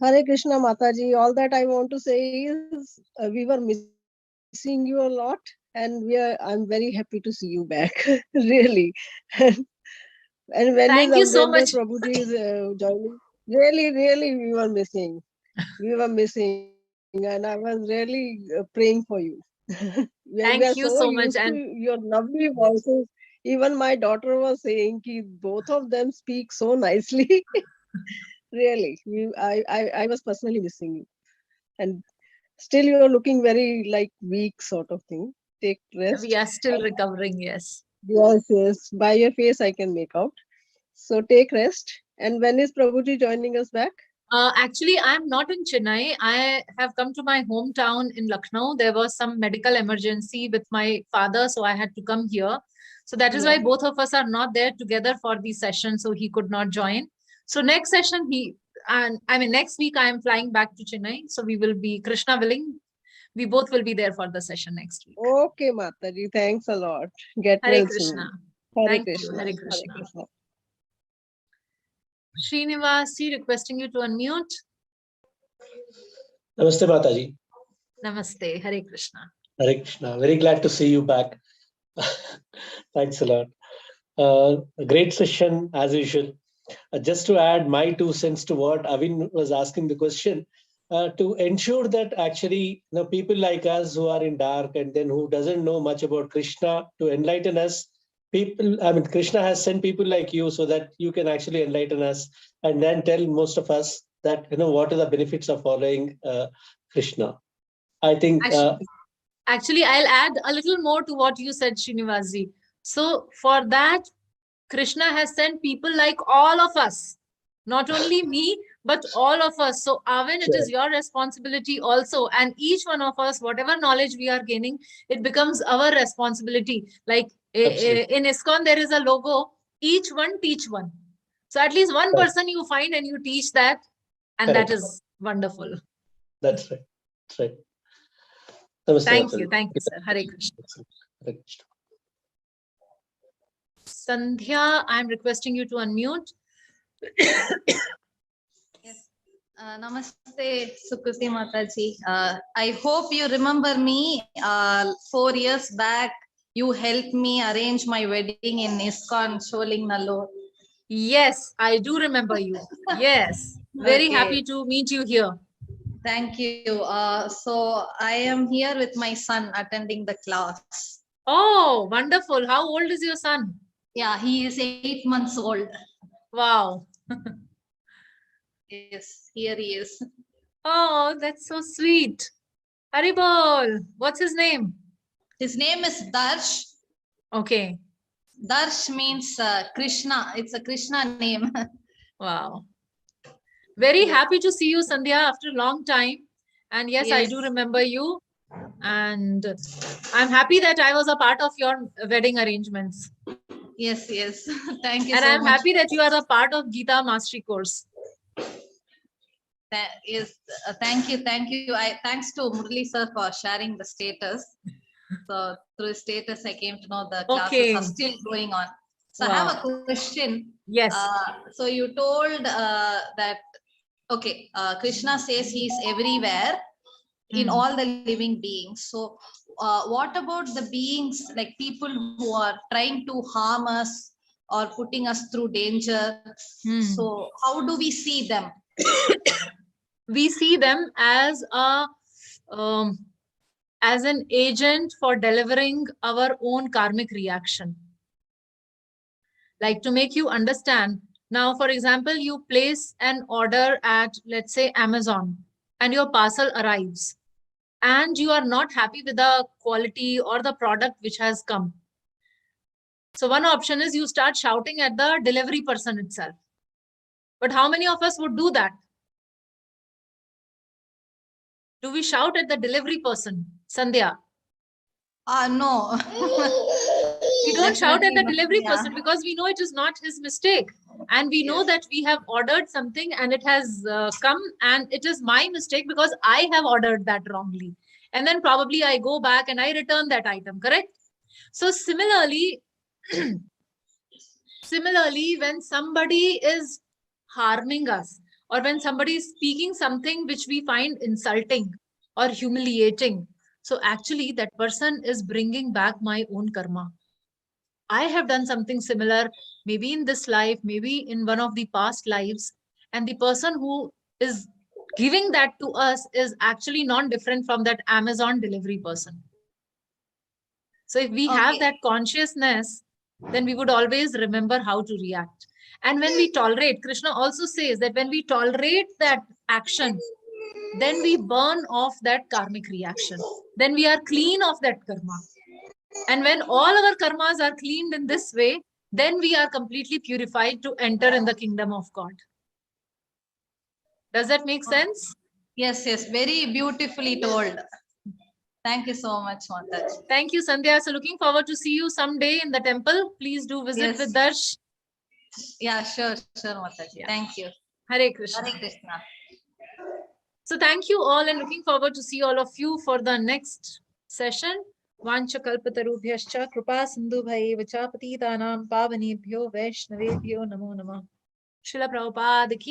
Hare Krishna, Mataji. All that I want to say is we were missing you a lot, and I'm very happy to see you back. Really. And when Thank you so much. Prabhuji is joining, really, we were missing. And I was really praying for you. Thank you so much. And your lovely voices. Even my daughter was saying that both of them speak so nicely. Really, I was personally missing you. And still you're looking very like weak sort of thing. Take rest. We are still recovering, yes. Yes. By your face, I can make out. So take rest. And when is Prabhuji joining us back? Actually, I'm not in Chennai. I have come to my hometown in Lucknow. There was some medical emergency with my father, so I had to come here. So that is why both of us are not there together for the session, so he could not join. So next session, next week I am flying back to Chennai. So we will be, Krishna willing, we both will be there for the session next week. Okay, Mataji. Thanks a lot. Get Hare well Krishna. soon. Thank you. Hare Krishna. Hare Krishna. Srinivasi, requesting you to unmute. Namaste, Mataji. Namaste. Hare Krishna. Hare Krishna. Very glad to see you back. Thanks a lot. Great session as usual. Just to add my 2 cents to what Avin was asking the question, to ensure that actually people like us who are in dark and then who doesn't know much about Krishna, to enlighten us, Krishna has sent people like you so that you can actually enlighten us and then tell most of us that, what are the benefits of following Krishna. I think... Actually, I'll add a little more to what you said, Srinivasi. So for that, Krishna has sent people like all of us, not only me, but all of us. So Avin, it is your responsibility also. And each one of us, whatever knowledge we are gaining, it becomes our responsibility. Like in ISKCON, there is a logo, each one teach one. So at least one person you find and you teach that. And that is wonderful. That's right. That's right. Thank you, sir. Hare Krishna. Hare Krishna. Sandhya, I'm requesting you to unmute. Yes. Namaste, Sukriti Mataji. I hope you remember me. 4 years back, you helped me arrange my wedding in ISKCON Sholing Nallur. Yes, I do remember you. Yes. Very Okay. happy to meet you here. Thank you. So I am here with my son attending the class. Oh, wonderful. How old is your son? Yeah, he is 8 months old. Wow. Yes, here he is. Oh, that's so sweet. Haribol. What's his name? His name is Darsh. Okay. Darsh means Krishna. It's a Krishna name. Wow. Very Yes. happy to see you, Sandhya, after a long time. And yes, I do remember you. And I'm happy that I was a part of your wedding arrangements. Yes, yes. Thank you And so I'm much. happy that you are a part of Gita Mastery course. Yes, thank you. Thanks to Murli sir for sharing the status. So through status, I came to know the classes are still going on. So I have a question. Yes. So you told that, okay, Krishna says he's everywhere in all the living beings. So what about the beings, like people who are trying to harm us or putting us through danger? So how do we see them? We see them as an agent for delivering our own karmic reaction. Like, to make you understand, now, for example, you place an order at, let's say, Amazon, and your parcel arrives, and you are not happy with the quality or the product which has come. So one option is you start shouting at the delivery person itself. But how many of us would do that? Do we shout at the delivery person, Sandhya? No. We don't shout at the delivery person because we know it is not his mistake. And we know that we have ordered something and it has come and it is my mistake because I have ordered that wrongly. And then probably I go back and I return that item, correct? So similarly, when somebody is harming us, or when somebody is speaking something which we find insulting or humiliating, so actually that person is bringing back my own karma. I have done something similar, maybe in this life, maybe in one of the past lives, and the person who is giving that to us is actually non-different from that Amazon delivery person. So if we have that consciousness, then we would always remember how to react. And when we tolerate, Krishna also says that when we tolerate that action, then we burn off that karmic reaction. Then we are clean of that karma. And when all our karmas are cleaned in this way, then we are completely purified to enter in the kingdom of God. Does that make sense? Yes, yes. Very beautifully told. Thank you so much, Mataji. Thank you, Sandhya. So looking forward to see you someday in the temple. Please do visit with Darsh. Yeah, sure, Mataji. Yeah. Thank you. Hare Krishna. Hare Krishna. So thank you all and looking forward to see all of you for the next session. Vancha kalpatarubhyascha kripa sindhubhaiva cha patitanam pavanebhyo vaishnavebhyo namo namah. Srila Prabhupada ki